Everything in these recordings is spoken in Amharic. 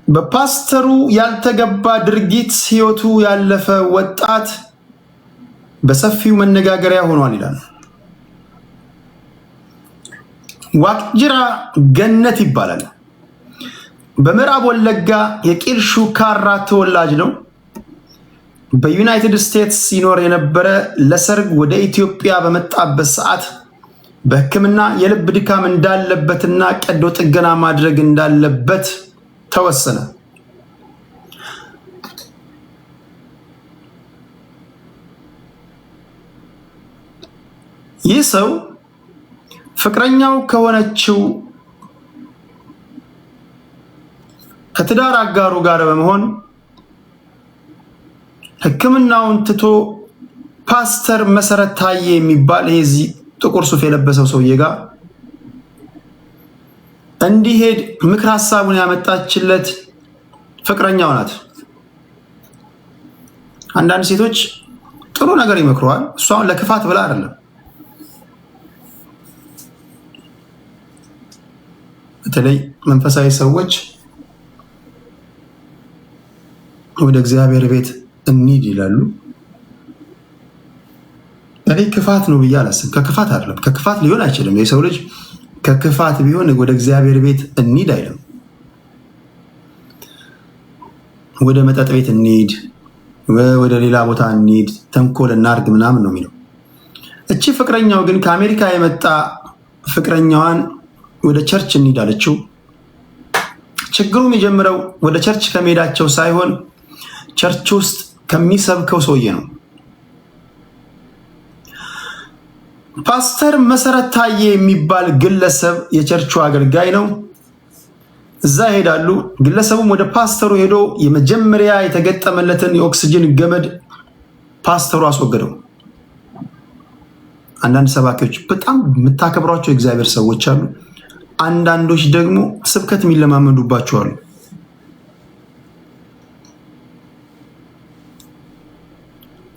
በፓስተሩ ያልተገባ ድርጊት ህይወቱ ያለፈ ወጣት በሰፊው መነጋገሪያ ሆኗል ይላል። ዋቅጅራ ገነት ይባላል። በምዕራብ ወለጋ የቂልሹ ካራ ተወላጅ ነው። በዩናይትድ ስቴትስ ሲኖር የነበረ ለሰርግ ወደ ኢትዮጵያ በመጣበት ሰዓት በሕክምና የልብ ድካም እንዳለበትና ቀዶ ጥገና ማድረግ እንዳለበት ተወሰነ። ይህ ሰው ፍቅረኛው ከሆነችው ከትዳር አጋሩ ጋር በመሆን ሕክምናውን ትቶ ፓስተር መሰረት ታዬ የሚባል ይሄ ጥቁር ሱፍ የለበሰው ሰውዬ ጋር እንዲሄድ ምክር ሐሳቡን ያመጣችለት ፍቅረኛው ናት። አንዳንድ ሴቶች ጥሩ ነገር ይመክሯል፣ እሷን ለክፋት ብላ አይደለም። በተለይ መንፈሳዊ ሰዎች ወደ እግዚአብሔር ቤት እንሂድ ይላሉ። እኔ ክፋት ነው ብዬ አላስብም። ከክፋት አይደለም፣ ከክፋት ሊሆን አይችልም። የሰው ልጅ ከክፋት ቢሆን ወደ እግዚአብሔር ቤት እንሂድ አይልም። ወደ መጠጥ ቤት እንሂድ፣ ወደ ሌላ ቦታ እንሂድ፣ ተንኮል እናርግ ምናምን ነው የሚለው። እቺ ፍቅረኛው ግን ከአሜሪካ የመጣ ፍቅረኛዋን ወደ ቸርች እንሂድ አለችው። ችግሩም የጀመረው ወደ ቸርች ከመሄዳቸው ሳይሆን ቸርች ውስጥ ከሚሰብከው ሰውዬ ነው። ፓስተር መሰረት ታዬ የሚባል ግለሰብ የቸርቹ አገልጋይ ነው። እዛ ሄዳሉ። ግለሰቡም ወደ ፓስተሩ ሄዶ የመጀመሪያ የተገጠመለትን የኦክሲጅን ገመድ ፓስተሩ አስወገደው። አንዳንድ ሰባኪዎች በጣም የምታከብሯቸው የእግዚአብሔር ሰዎች አሉ። አንዳንዶች ደግሞ ስብከት የሚለማመዱባቸው አሉ።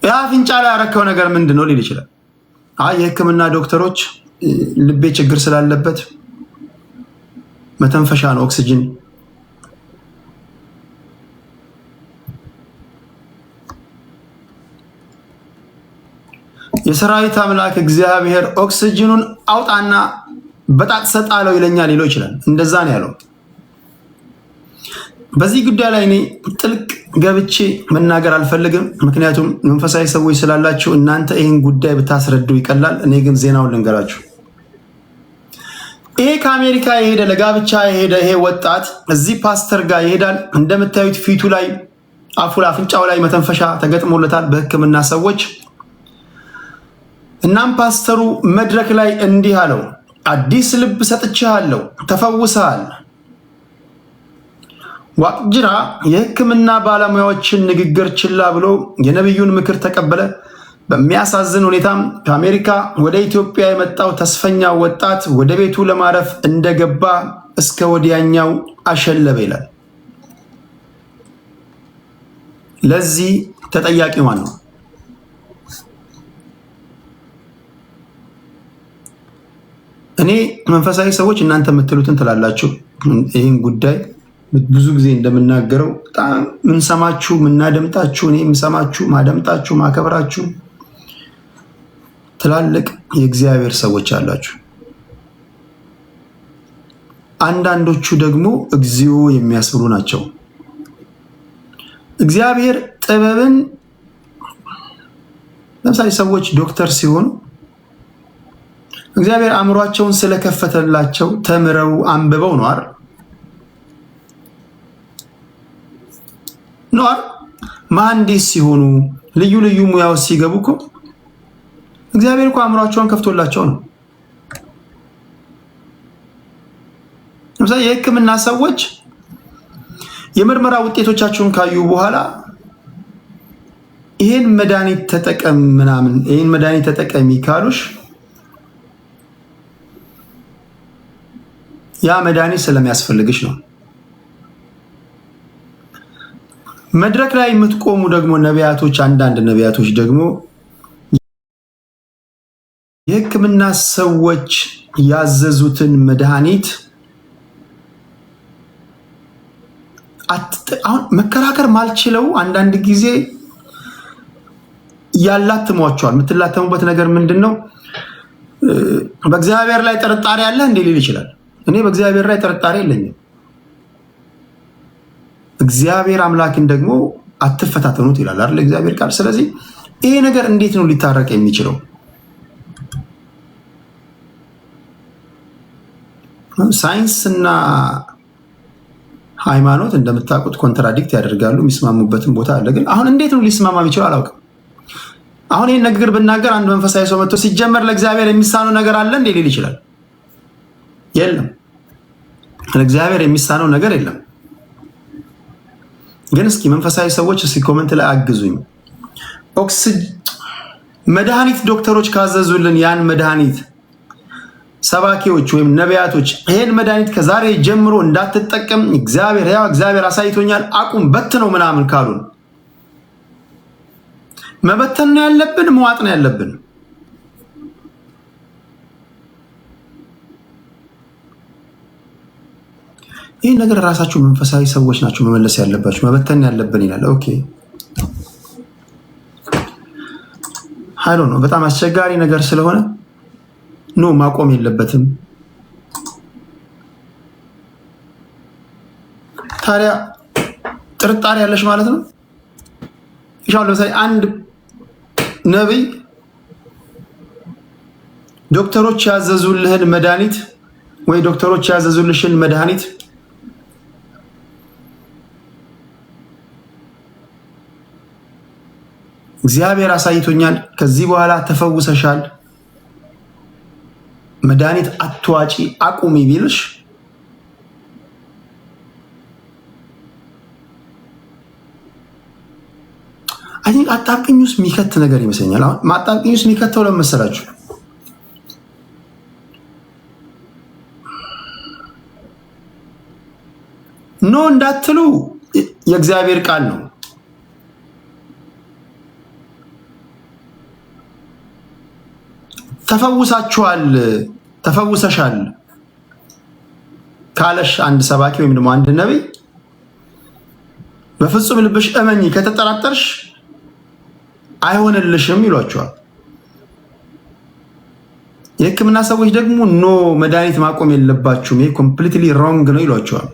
ያ አፍንጫ ላይ ያረከው ነገር ምንድነው ሊል ይችላል። የሕክምና ዶክተሮች ልቤ ችግር ስላለበት መተንፈሻ ነው ኦክሲጅን። የሰራዊት አምላክ እግዚአብሔር ኦክሲጅኑን አውጣና በጣት ሰጣለው ይለኛል ሊለው ይችላል። እንደዛ ነው ያለው። በዚህ ጉዳይ ላይ እኔ ጥልቅ ገብቼ መናገር አልፈልግም። ምክንያቱም መንፈሳዊ ሰዎች ስላላችሁ እናንተ ይህን ጉዳይ ብታስረዱ ይቀላል። እኔ ግን ዜናውን ልንገራችሁ። ይሄ ከአሜሪካ የሄደ ለጋብቻ የሄደ ይሄ ወጣት እዚህ ፓስተር ጋር ይሄዳል። እንደምታዩት ፊቱ ላይ አፍንጫው ላይ መተንፈሻ ተገጥሞለታል በሕክምና ሰዎች። እናም ፓስተሩ መድረክ ላይ እንዲህ አለው፣ አዲስ ልብ ሰጥቼሃለሁ፣ ተፈውሰሃል። ዋቅጅራ የሕክምና ባለሙያዎችን ንግግር ችላ ብሎ የነብዩን ምክር ተቀበለ። በሚያሳዝን ሁኔታም ከአሜሪካ ወደ ኢትዮጵያ የመጣው ተስፈኛ ወጣት ወደ ቤቱ ለማረፍ እንደገባ እስከ ወዲያኛው አሸለበ ይላል። ለዚህ ተጠያቂ ማን ነው? እኔ መንፈሳዊ ሰዎች እናንተ የምትሉትን ትላላችሁ። ይህን ጉዳይ ብዙ ጊዜ እንደምናገረው በጣም ምንሰማችሁ ምናደምጣችሁ፣ እኔ ምሰማችሁ ማደምጣችሁ ማከብራችሁ ትላልቅ የእግዚአብሔር ሰዎች አላችሁ። አንዳንዶቹ ደግሞ እግዚኦ የሚያስብሉ ናቸው። እግዚአብሔር ጥበብን ለምሳሌ ሰዎች ዶክተር ሲሆኑ እግዚአብሔር አእምሯቸውን ስለከፈተላቸው ተምረው አንብበው ነው አይደል? ነው መሐንዲስ ሲሆኑ ልዩ ልዩ ሙያዎች ሲገቡ እኮ እግዚአብሔር እኮ አእምሯቸውን ከፍቶላቸው ነው። ለምሳሌ የሕክምና ሰዎች የምርመራ ውጤቶቻቸውን ካዩ በኋላ ይሄን መድኃኒት ተጠቀም ምናምን ይሄን መድኃኒት ተጠቀሚ ካሉሽ ያ መድኃኒት ስለሚያስፈልግሽ ነው። መድረክ ላይ የምትቆሙ ደግሞ ነቢያቶች፣ አንዳንድ ነቢያቶች ደግሞ የሕክምና ሰዎች ያዘዙትን መድኃኒት አሁን መከራከር ማልችለው አንዳንድ ጊዜ ያላትሟቸዋል። የምትላተሙበት ነገር ምንድነው? በእግዚአብሔር ላይ ጥርጣሬ አለ እንዴ ሊል ይችላል። እኔ በእግዚአብሔር ላይ ጥርጣሬ የለኝም። እግዚአብሔር አምላክን ደግሞ አትፈታተኑት ይላል አይደል እግዚአብሔር ቃል። ስለዚህ ይሄ ነገር እንዴት ነው ሊታረቅ የሚችለው? ሳይንስና ሃይማኖት እንደምታውቁት ኮንትራዲክት ያደርጋሉ። የሚስማሙበትን ቦታ አለ። ግን አሁን እንዴት ነው ሊስማማ የሚችለው አላውቅም። አሁን ይህን ነገር ብናገር አንድ መንፈሳዊ ሰው መጥቶ ሲጀመር ለእግዚአብሔር የሚሳነው ነገር አለ እንዴ ሊል ይችላል። የለም፣ ለእግዚአብሔር የሚሳነው ነገር የለም። ግን እስኪ መንፈሳዊ ሰዎች እስኪ ኮመንት ላይ አግዙኝ። መድኃኒት ዶክተሮች ካዘዙልን ያን መድኃኒት ሰባኪዎች ወይም ነቢያቶች ይሄን መድኃኒት ከዛሬ ጀምሮ እንዳትጠቀም እግዚአብሔር አሳይቶኛል አቁም በት ነው ምናምን ካሉን መበተን ነው ያለብን? መዋጥ ነው ያለብን? ይህ ነገር ራሳችሁ መንፈሳዊ ሰዎች ናቸው መመለስ ያለባችሁ። መበተን ያለብን ይላል። ኦኬ ነው። በጣም አስቸጋሪ ነገር ስለሆነ ኖ ማቆም የለበትም። ታዲያ ጥርጣሬ ያለሽ ማለት ነው። ይሻው ለምሳሌ አንድ ነብይ ዶክተሮች ያዘዙልህን መድኃኒት ወይ ዶክተሮች ያዘዙልሽን መድኃኒት እግዚአብሔር አሳይቶኛል፣ ከዚህ በኋላ ተፈውሰሻል፣ መድኃኒት አትዋጪ አቁሚ ቢልሽ አይ ቲንክ አጣብቂኝ ውስጥ የሚከት ነገር ይመስለኛል። አሁን ማጣብቂኝ ውስጥ የሚከተው ለምን መሰላችሁ? ኖ እንዳትሉ የእግዚአብሔር ቃል ነው። ተፈውሳችኋል፣ ተፈውሰሻል ካለሽ አንድ ሰባኪ ወይም ደግሞ አንድ ነብይ በፍጹም ልብሽ እመኚ ከተጠራጠርሽ አይሆንልሽም ይሏቸዋል። የሕክምና ሰዎች ደግሞ ኖ መድኃኒት ማቆም የለባችሁም ይሄ ኮምፕሊትሊ ሮንግ ነው ይሏቸዋል።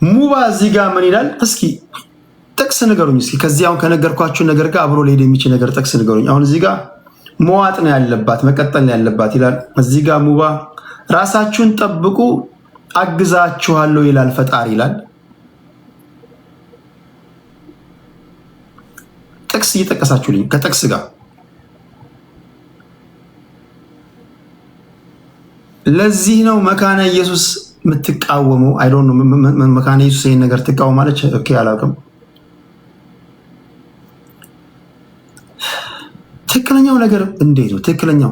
ሙባ እዚህ ጋር ምን ይላል? እስኪ ጥቅስ ንገሩኝ። እስኪ ከዚህ አሁን ከነገርኳችሁ ነገር ጋር አብሮ ሊሄድ የሚችል ነገር ጥቅስ ንገሩኝ። አሁን እዚህ ጋር መዋጥ ነው ያለባት መቀጠል ነው ያለባት ይላል። እዚህ ጋር ሙባ ራሳችሁን ጠብቁ አግዛችኋለሁ ይላል ፈጣሪ ይላል። ጥቅስ እየጠቀሳችሁልኝ ከጥቅስ ጋር ለዚህ ነው መካነ ኢየሱስ የምትቃወመው። አይ ዶንት ኖ መካነ ኢየሱስ ይሄን ነገር ትቃወማለች። ኦኬ አላውቅም። ትክክለኛው ነገር እንዴት ነው ትክክለኛው?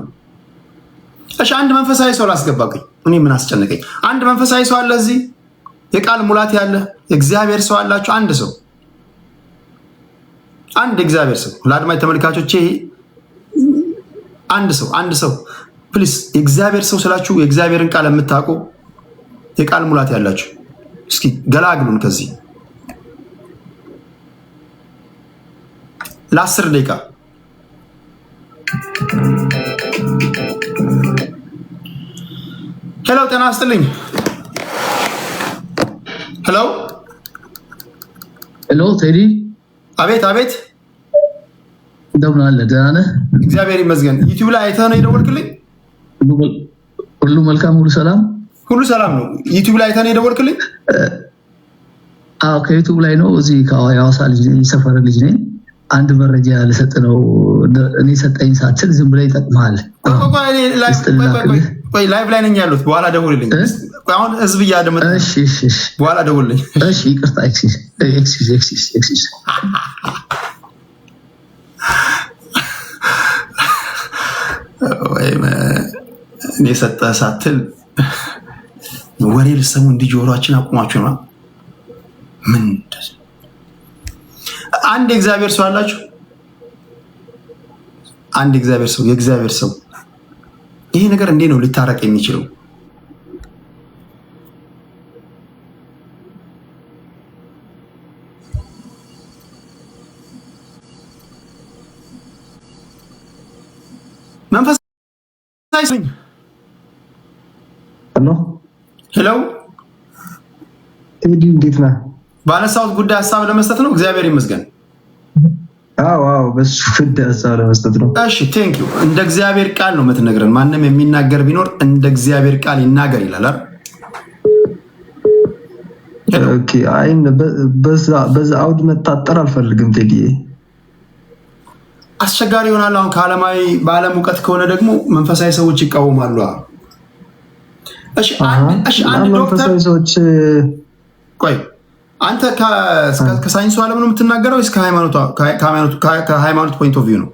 እሺ አንድ መንፈሳዊ ሰው ላስገባኝ። እኔ ምን አስጨነቀኝ? አንድ መንፈሳዊ ሰው አለ እዚህ የቃል ሙላት ያለ የእግዚአብሔር ሰው አላችሁ። አንድ እግዚአብሔር ሰው ለአድማጭ ተመልካቾቼ አንድ ሰው ፕሊስ የእግዚአብሔር ሰው ስላችሁ የእግዚአብሔርን ቃል የምታውቁ የቃል ሙላት ያላችሁ እስኪ ገላግሉን ከዚህ ለ10 ደቂቃ። ሄሎ ጤና ይስጥልኝ። ሄሎ ቴዲ። አቤት አቤት። እንደምን አለ? ደህና ነህ? እግዚአብሔር ይመስገን። ዩቲዩብ ላይ አይተህ ነው የደወልክልኝ? ሁሉ መልካም፣ ሁሉ ሰላም፣ ሁሉ ሰላም ነው። ዩቲዩብ ላይ አይተህ ነው የደወልክልኝ? አዎ ከዩቲዩብ ላይ ነው። እዚህ ከሐዋሳ ልጅ ነኝ፣ ሰፈር ልጅ ነኝ። አንድ መረጃ ልሰጥ ነው። እኔ ሰጠኝ ሳትል ዝም ብለህ ይጠቅምሃል። ቆይ ላይቭ ላይ ነኝ ያሉት። በኋላ ደውልልኝ። አሁን ህዝብ እያደመጠ ነው። እሺ በኋላ ደውልልኝ። እሺ ይቅርታ። ኤክስኪውዝ እኔ ሰጠህ ሳትል ወሬ ልሰሙ እንዲህ ጆሮአችን አቁማችሁ ነው። ምን አንድ የእግዚአብሔር ሰው አላችሁ። አንድ የእግዚአብሔር ሰው ይሄ ነገር እንዴት ነው ሊታረቅ የሚችለው? መንፈስ አይሰኝ ሄሎ ቴዲ እንዴት ነህ? ባነሳሁት ጉዳይ ሀሳብ ለመስጠት ነው። እግዚአብሔር ይመስገን። አዎ በሱ ጉዳይ ሀሳብ ለመስጠት ነው። እሺ ቴንክ ዩ። እንደ እግዚአብሔር ቃል ነው የምትነግረን። ማንም የሚናገር ቢኖር እንደ እግዚአብሔር ቃል ይናገር ይላል አይደል? ኦኬ። አይን በዛ አውድ መታጠር አልፈልግም ቴዲ። አስቸጋሪ ይሆናል። አሁን ከዓለማዊ በዓለም እውቀት ከሆነ ደግሞ መንፈሳዊ ሰዎች ይቃወማሉ። እሺ አንድ ዶክተር ሰዎች ቆይ አንተ ከሳይንሱ ዓለም ነው የምትናገረው ወይስ ከሃይማኖት ፖይንት ኦፍ ቪው ነው?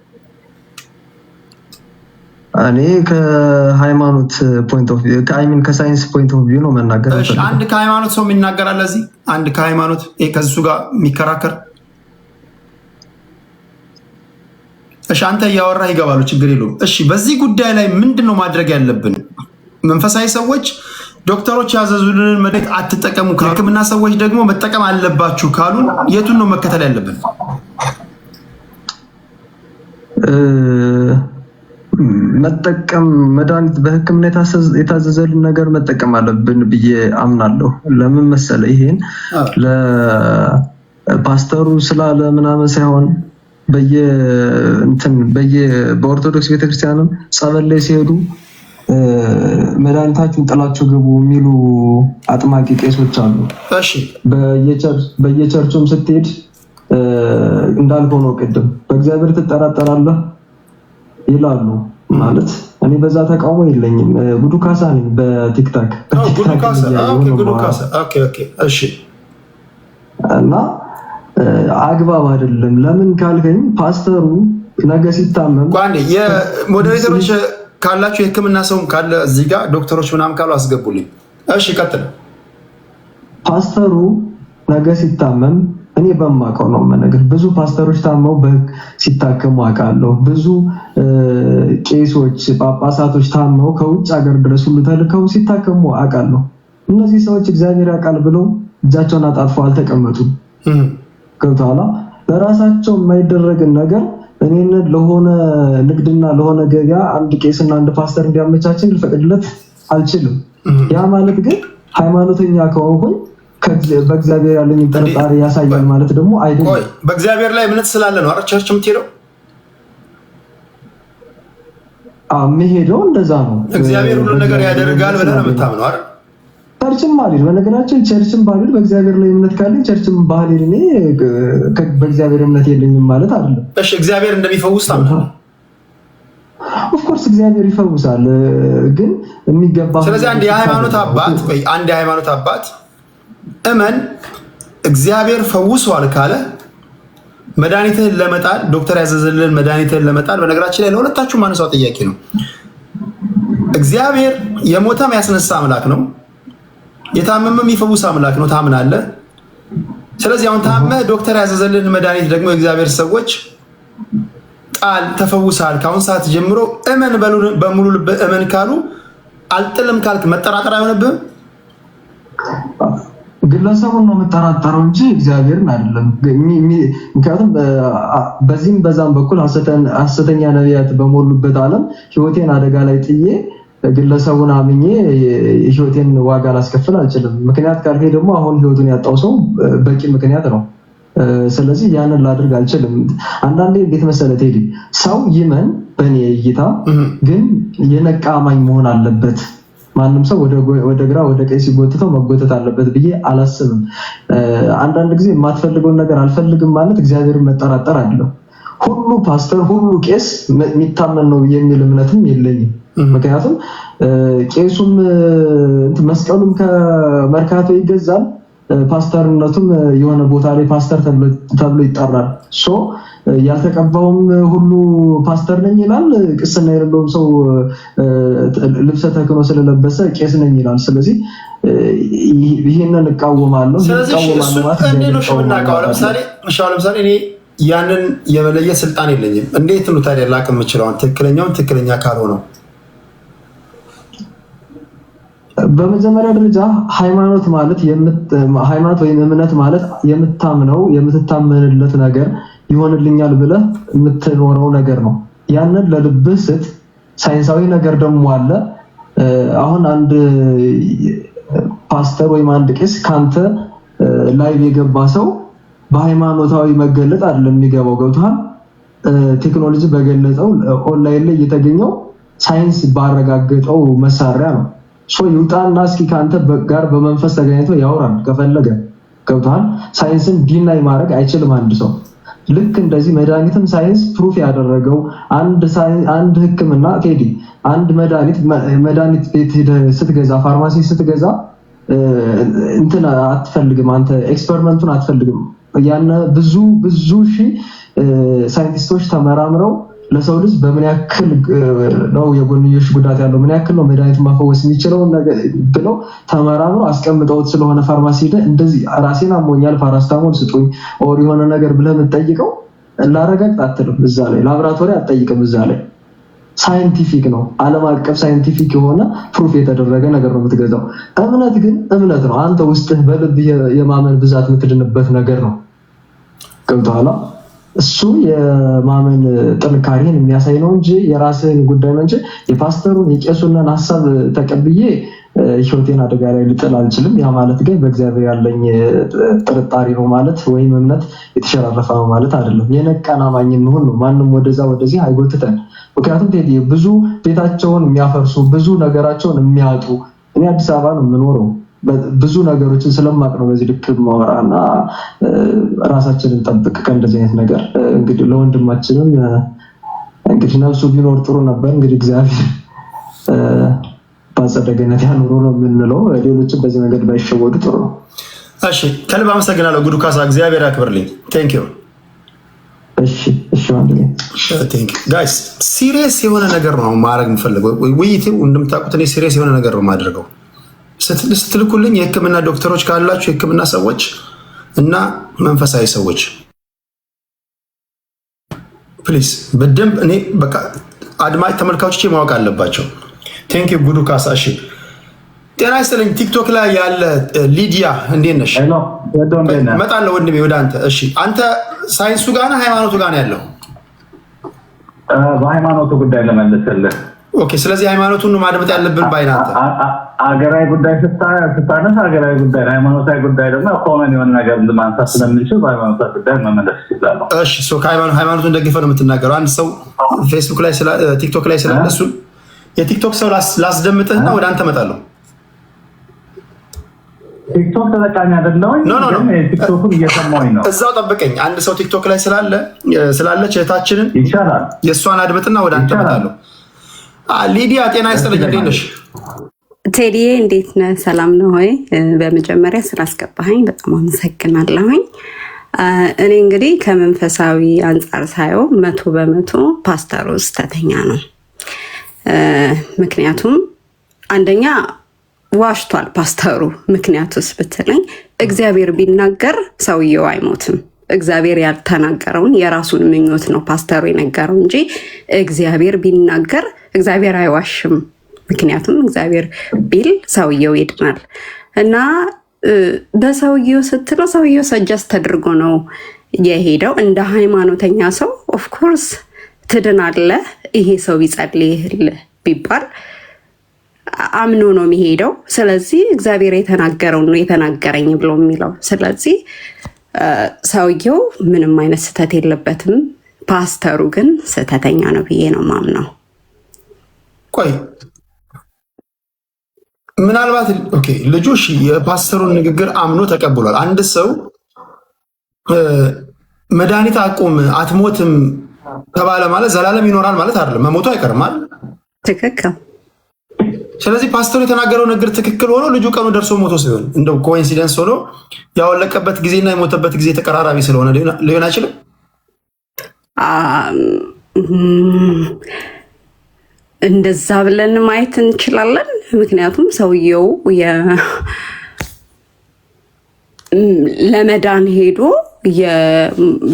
እኔ ከሃይማኖት ፖይንት ኦፍ ቪው ከሳይንስ ፖይንት ኦፍ ቪው ነው መናገር። እሺ አንድ ከሃይማኖት ሰው የሚናገራል እዚህ አንድ ከሃይማኖት ከሱ ጋር የሚከራከር እሺ አንተ እያወራህ ይገባሉ፣ ችግር የለውም። እሺ በዚህ ጉዳይ ላይ ምንድነው ማድረግ ያለብን? መንፈሳዊ ሰዎች ዶክተሮች ያዘዙልን መድኃኒት አትጠቀሙ፣ ከህክምና ሰዎች ደግሞ መጠቀም አለባችሁ ካሉን የቱን ነው መከተል ያለብን? መጠቀም መድኃኒት በህክምና የታዘዘልን ነገር መጠቀም አለብን ብዬ አምናለሁ። ለምን መሰለ? ይሄን ለፓስተሩ ስላለ ምናምን ሳይሆን በኦርቶዶክስ ቤተክርስቲያንም ጸበል ላይ ሲሄዱ መድኃኒታችሁን ጥላችሁ ግቡ የሚሉ አጥማቂ ቄሶች አሉ። እሺ በየቸርቹም ስትሄድ እንዳልከው ነው። ቅድም በእግዚአብሔር ትጠራጠራለህ ይላሉ። ማለት እኔ በዛ ተቃውሞ የለኝም። ጉዱ ካሳ ነኝ በቲክታክ እሺ። እና አግባብ አይደለም። ለምን ካልከኝ ፓስተሩ ነገ ሲታመም የሞዴሬተሮች ካላችሁ የህክምና ሰውም ካለ እዚህ ጋር ዶክተሮች ምናምን ካሉ አስገቡልኝ። እሺ ቀጥል። ፓስተሩ ነገ ሲታመም እኔ በማውቀው ነው የምነግርህ። ብዙ ፓስተሮች ታመው ሲታከሙ አውቃለሁ። ብዙ ቄሶች፣ ጳጳሳቶች ታመው ከውጭ ሀገር ድረስ ሁሉ ተልከው ሲታከሙ አውቃለሁ። እነዚህ ሰዎች እግዚአብሔር ያውቃል ብለው እጃቸውን አጣጥፈው አልተቀመጡም። ገብቶሃል? ለራሳቸው የማይደረግን ነገር እኔን ለሆነ ንግድና ለሆነ ገበያ አንድ ቄስና አንድ ፓስተር እንዲያመቻችን ልፈቅድለት አልችልም። ያ ማለት ግን ሃይማኖተኛ ከሆንኩኝ በእግዚአብሔር ያለኝ ጥርጣሬ ያሳያል ማለት ደግሞ አይደለም። በእግዚአብሔር ላይ እምነት ስላለ ነው አይደል ቸርች የምትሄደው? የምሄደው እንደዛ ነው። እግዚአብሔር ሁሉ ነገር ያደርጋል ብለህ ነው የምታምነው አይደል? ቸርችም ባልሄድ በነገራችን ቸርችም ባልሄድ በእግዚአብሔር ላይ እምነት ካለኝ ቸርችም ባልሄድ እኔ በእግዚአብሔር እምነት የለኝም ማለት አይደለም። እሺ እግዚአብሔር እንደሚፈውስ ታምናለህ? ኦፍኮርስ እግዚአብሔር ይፈውሳል፣ ግን የሚገባ ስለዚህ አንድ የሃይማኖት አባት እመን እግዚአብሔር ፈውሷል ካለ መድኃኒትህን ለመጣል ዶክተር ያዘዘልን መድኃኒትህን ለመጣል በነገራችን ላይ ለሁለታችሁ ማነሳው ጥያቄ ነው። እግዚአብሔር የሞተም ያስነሳ አምላክ ነው፣ የታመመም የሚፈውስ አምላክ ነው። ታምናለህ? ስለዚህ አሁን ታመህ ዶክተር ያዘዘልን መድኃኒት ደግሞ የእግዚአብሔር ሰዎች ጣል ተፈውሳል፣ ከአሁን ሰዓት ጀምሮ እመን በሙሉ ልብ እመን ካሉ አልጥልም ካልክ መጠራጠር አይሆንብህም? ግለሰቡን ነው የምጠራጠረው እንጂ እግዚአብሔርን አይደለም። ምክንያቱም በዚህም በዛም በኩል ሐሰተኛ ነቢያት በሞሉበት ዓለም ህይወቴን አደጋ ላይ ጥዬ ግለሰቡን አምኜ ህይወቴን ዋጋ ላስከፍል አልችልም። ምክንያት ካልከኝ ደግሞ አሁን ህይወቱን ያጣው ሰው በቂ ምክንያት ነው። ስለዚህ ያንን ላድርግ አልችልም። አንዳንዴ እንዴት መሰለህ ቴዲ፣ ሰው ይመን በእኔ እይታ ግን የነቃ አማኝ መሆን አለበት። ማንም ሰው ወደ ግራ ወደ ቀኝ ሲጎትተው መጎተት አለበት ብዬ አላስብም። አንዳንድ ጊዜ የማትፈልገውን ነገር አልፈልግም ማለት እግዚአብሔርን መጠራጠር አይደለም። ሁሉ ፓስተር ሁሉ ቄስ የሚታመን ነው የሚል እምነትም የለኝም። ምክንያቱም ቄሱም መስቀሉም ከመርካቶ ይገዛል፣ ፓስተርነቱም የሆነ ቦታ ላይ ፓስተር ተብሎ ይጠራል። ያልተቀባውም ሁሉ ፓስተር ነኝ ይላል፣ ቅስና የሌለውም ሰው ልብሰ ተክህኖ ስለለበሰ ቄስ ነኝ ይላል። ስለዚህ ይሄንን እቃወማለሁ። ለምሳሌ እኔ ያንን የመለየት ስልጣን የለኝም። እንዴት ነው ታዲያ ላቅ የምችለው ትክክለኛውን ትክክለኛ ካልሆነው? በመጀመሪያ ደረጃ ሃይማኖት ወይም እምነት ማለት የምታምነው የምትታመንለት ነገር ይሆንልኛል ብለህ የምትኖረው ነገር ነው። ያንን ለልብህ ስጥ። ሳይንሳዊ ነገር ደግሞ አለ። አሁን አንድ ፓስተር ወይም አንድ ቄስ ካንተ ላይቭ የገባ ሰው በሃይማኖታዊ መገለጥ አይደለም የሚገባው። ገብቶሃል? ቴክኖሎጂ በገለጸው ኦንላይን ላይ የተገኘው ሳይንስ ባረጋገጠው መሳሪያ ነው። ይውጣና እስኪ ካንተ ጋር በመንፈስ ተገናኝቶ ያወራል ከፈለገ። ገብቶሃል? ሳይንስን ዲናይ ማድረግ አይችልም አንድ ሰው። ልክ እንደዚህ መድኃኒትም ሳይንስ ፕሩፍ ያደረገው አንድ ሕክምና ቴዲ አንድ መድኃኒት ቤት ስትገዛ ፋርማሲ ስትገዛ እንትን አትፈልግም አንተ ኤክስፐሪመንቱን አትፈልግም። ያነ ብዙ ሺህ ሳይንቲስቶች ተመራምረው ለሰው ልጅ በምን ያክል ነው የጎንዮሽ ጉዳት ያለው ምን ያክል ነው መድኃኒት ማፈወስ የሚችለው ነገር ብለው ተመራምረው አስቀምጠውት ስለሆነ ፋርማሲ ሄደ እንደዚህ ራሴን አሞኛል ፓራስታሞል ስጡኝ ኦር የሆነ ነገር ብለህ የምትጠይቀው ላረጋግጥ አትልም። እዛ ላይ ላብራቶሪ አትጠይቅም። እዛ ላይ ሳይንቲፊክ ነው፣ ዓለም አቀፍ ሳይንቲፊክ የሆነ ፕሩፍ የተደረገ ነገር ነው የምትገዛው። እምነት ግን እምነት ነው። አንተ ውስጥህ በልብ የማመን ብዛት የምትድንበት ነገር ነው። ገብቶሃል? እሱ የማመን ጥንካሬን የሚያሳይ ነው እንጂ የራስህን ጉዳይ ነው እንጂ የፓስተሩን የቄሱን ሐሳብ ተቀብዬ ህይወቴን አደጋ ላይ ልጥል አልችልም። ያ ማለት ግን በእግዚአብሔር ያለኝ ጥርጣሬ ነው ማለት ወይም እምነት የተሸራረፈ ነው ማለት አይደለም። የነቃን አማኝ እንሁን ነው። ማንም ወደዚህ አይጎትተን። ምክንያቱም ብዙ ቤታቸውን የሚያፈርሱ ብዙ ነገራቸውን የሚያጡ እኔ አዲስ አበባ ነው የምኖረው ብዙ ነገሮችን ስለማቅ ነው በዚህ ልክ ማወራና ራሳችንን ጠብቅ ከእንደዚህ አይነት ነገር። እንግዲህ ለወንድማችንም እንግዲህ ነፍሱ ቢኖር ጥሩ ነበር። እንግዲህ እግዚአብሔር በአጸደ ገነት ያኑሮ ነው የምንለው። ሌሎችም በዚህ መንገድ ባይሸወዱ ጥሩ ነው። እሺ ከልብ አመሰግናለሁ ጉዱ ካሳ፣ እግዚአብሔር ያክብርልኝ። ቴንክ ዩ። እሺ ወንድሜ ቴንክ ዩ ጋይስ። ሲሪየስ የሆነ ነገር ነው ማድረግ የምፈልገው። ውይይቱ እንደምታውቁት እኔ ሲሪየስ የሆነ ነገር ነው የማደርገው። ስትልኩልኝ የህክምና ዶክተሮች ካላችሁ የህክምና ሰዎች እና መንፈሳዊ ሰዎች ፕሊዝ በደንብ እኔ በቃ አድማጭ ተመልካቾች ማወቅ አለባቸው። ቴንክ ዩ ጉዱ ካሳ። እሺ ጤና ይስጥልኝ። ቲክቶክ ላይ ያለ ሊዲያ እንዴት ነሽ? እመጣለሁ ወንድሜ ወደ አንተ። እሺ አንተ ሳይንሱ ጋር ነህ ሃይማኖቱ ጋር ነው ያለው? በሃይማኖቱ ጉዳይ ለመለስልህ። ኦኬ ስለዚህ ሃይማኖቱን ማድመጥ ያለብን ባይናንተ አገራዊ ጉዳይ ስታነሳ አገራዊ ጉዳይ ሃይማኖታዊ ጉዳይ ደግሞ ኮመን የሆነ ነገር ማንሳት ስለምንችል በሃይማኖታዊ ጉዳይ መመለስ ይችላል። እሺ ሃይማኖቱን ደግፈህ ነው የምትናገረው። አንድ ሰው ፌስቡክ ላይ ቲክቶክ ላይ ስላለ እሱን የቲክቶክ ሰው ላስደምጥህና ወደ አንተ እመጣለሁ። ቲክቶክ ተጠቃሚ አይደለሁኝ ግን ቲክቶክን እየሰማሁኝ ነው። እዛው ጠብቀኝ። አንድ ሰው ቲክቶክ ላይ ስላለች እህታችንን ይቻላል የእሷን አድምጥና ወደ አንተ እመጣለሁ። ሊዲያ ጤና ይስጥልኝ። እንዴት ነሽ? ቴዲዬ እንዴት ነህ? ሰላም ነው ሆይ? በመጀመሪያ ስላስገባኸኝ በጣም አመሰግናለሁኝ። እኔ እንግዲህ ከመንፈሳዊ አንጻር ሳየው 100% ፓስተሩ ስህተተኛ ነው። ምክንያቱም አንደኛ ዋሽቷል ፓስተሩ። ምክንያቱስ ብትለኝ እግዚአብሔር ቢናገር ሰውየው አይሞትም። እግዚአብሔር ያልተናገረውን የራሱን ምኞት ነው ፓስተሩ የነገረው እንጂ እግዚአብሔር ቢናገር እግዚአብሔር አይዋሽም። ምክንያቱም እግዚአብሔር ቢል ሰውየው ይድናል እና በሰውየው ስትለው ሰውየው ሰጀስት ተደርጎ ነው የሄደው። እንደ ሃይማኖተኛ ሰው ኦፍኮርስ ትድናለህ፣ ይሄ ሰው ቢጸልይልህ ቢባል አምኖ ነው የሚሄደው። ስለዚህ እግዚአብሔር የተናገረው ነው የተናገረኝ ብሎ የሚለው። ስለዚህ ሰውየው ምንም አይነት ስህተት የለበትም። ፓስተሩ ግን ስህተተኛ ነው ብዬ ነው ማምነው። ቆይ ምናልባት ልጁ የፓስተሩን ንግግር አምኖ ተቀብሏል። አንድ ሰው መድኃኒት አቁም አትሞትም ተባለ ማለት ዘላለም ይኖራል ማለት አይደለም። መሞቱ አይቀርማል። ትክክል። ስለዚህ ፓስተሩ የተናገረው ነገር ትክክል ሆኖ ልጁ ቀኑ ደርሶ ሞቶ ሲሆን እንደው ኮኢንሲደንስ ሆኖ ያወለቀበት ጊዜና የሞተበት ጊዜ ተቀራራቢ ስለሆነ ሊሆን አይችልም። እንደዛ ብለን ማየት እንችላለን። ምክንያቱም ሰውየው ለመዳን ሄዶ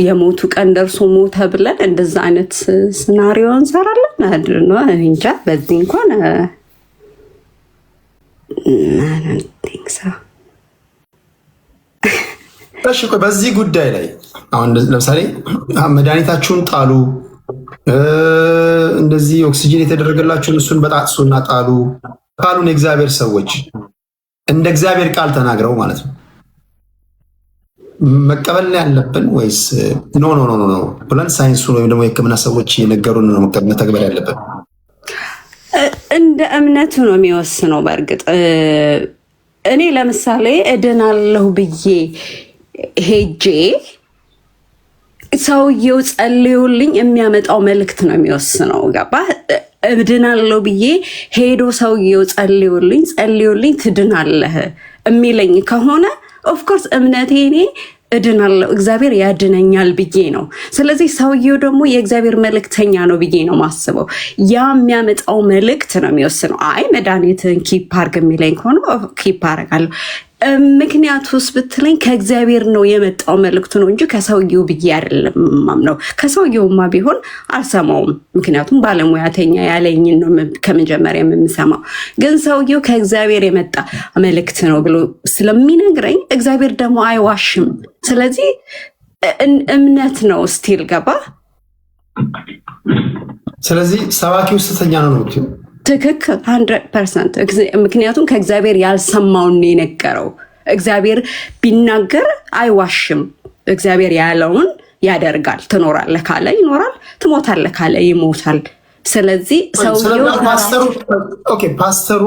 የሞቱ ቀን ደርሶ ሞተ ብለን እንደዛ አይነት ሲናሪዮ እንሰራለን። እንጃ በዚህ እንኳን እሺ በዚህ ጉዳይ ላይ አሁን ለምሳሌ መድኃኒታችሁን ጣሉ፣ እንደዚህ ኦክሲጅን የተደረገላችሁን እሱን በጣጥሱና ጣሉ ካሉን የእግዚአብሔር ሰዎች እንደ እግዚአብሔር ቃል ተናግረው ማለት ነው መቀበል ላይ ያለብን ወይስ ኖ ኖ ኖ ኖ ብለን ሳይንሱን ወይም ደግሞ የሕክምና ሰዎች የነገሩን ነው መተግበር ያለብን? እንደ እምነቱ ነው የሚወስነው። በእርግጥ እኔ ለምሳሌ እድናለሁ ብዬ ሄጄ ሰውየው ጸልዩልኝ የሚያመጣው መልእክት ነው የሚወስነው። ገባ? እድናለሁ ብዬ ሄዶ ሰውየው ጸልዩልኝ ትድናለህ የሚለኝ ከሆነ ኦፍኮርስ እምነቴ እኔ እድናለሁ እግዚአብሔር ያድነኛል ብዬ ነው። ስለዚህ ሰውየው ደግሞ የእግዚአብሔር መልእክተኛ ነው ብዬ ነው ማስበው። ያ የሚያመጣው መልእክት ነው የሚወስነው። አይ መድኃኒትን ኪፕ አርግ የሚለኝ ከሆነ ኪፕ አረጋለሁ። ምክንያቱስ ብትለኝ ከእግዚአብሔር ነው የመጣው መልእክቱ ነው እንጂ ከሰውየው ብዬ አይደለም ማምነው። ከሰውየውማ ቢሆን አልሰማውም፣ ምክንያቱም ባለሙያተኛ ያለኝን ነው ከመጀመሪያ የምሰማው። ግን ሰውየው ከእግዚአብሔር የመጣ መልእክት ነው ብሎ ስለሚነግረኝ እግዚአብሔር ደግሞ አይዋሽም። ስለዚህ እምነት ነው ስቲል። ገባ? ስለዚህ ሰባኪው ስተኛ ነው ነው ትክክል 100%። ምክንያቱም ከእግዚአብሔር ያልሰማውን የነገረው። እግዚአብሔር ቢናገር አይዋሽም። እግዚአብሔር ያለውን ያደርጋል። ትኖራለህ ካለ ይኖራል፣ ትሞታለህ ካለ ይሞታል። ስለዚህ ሰውየው ፓስተሩ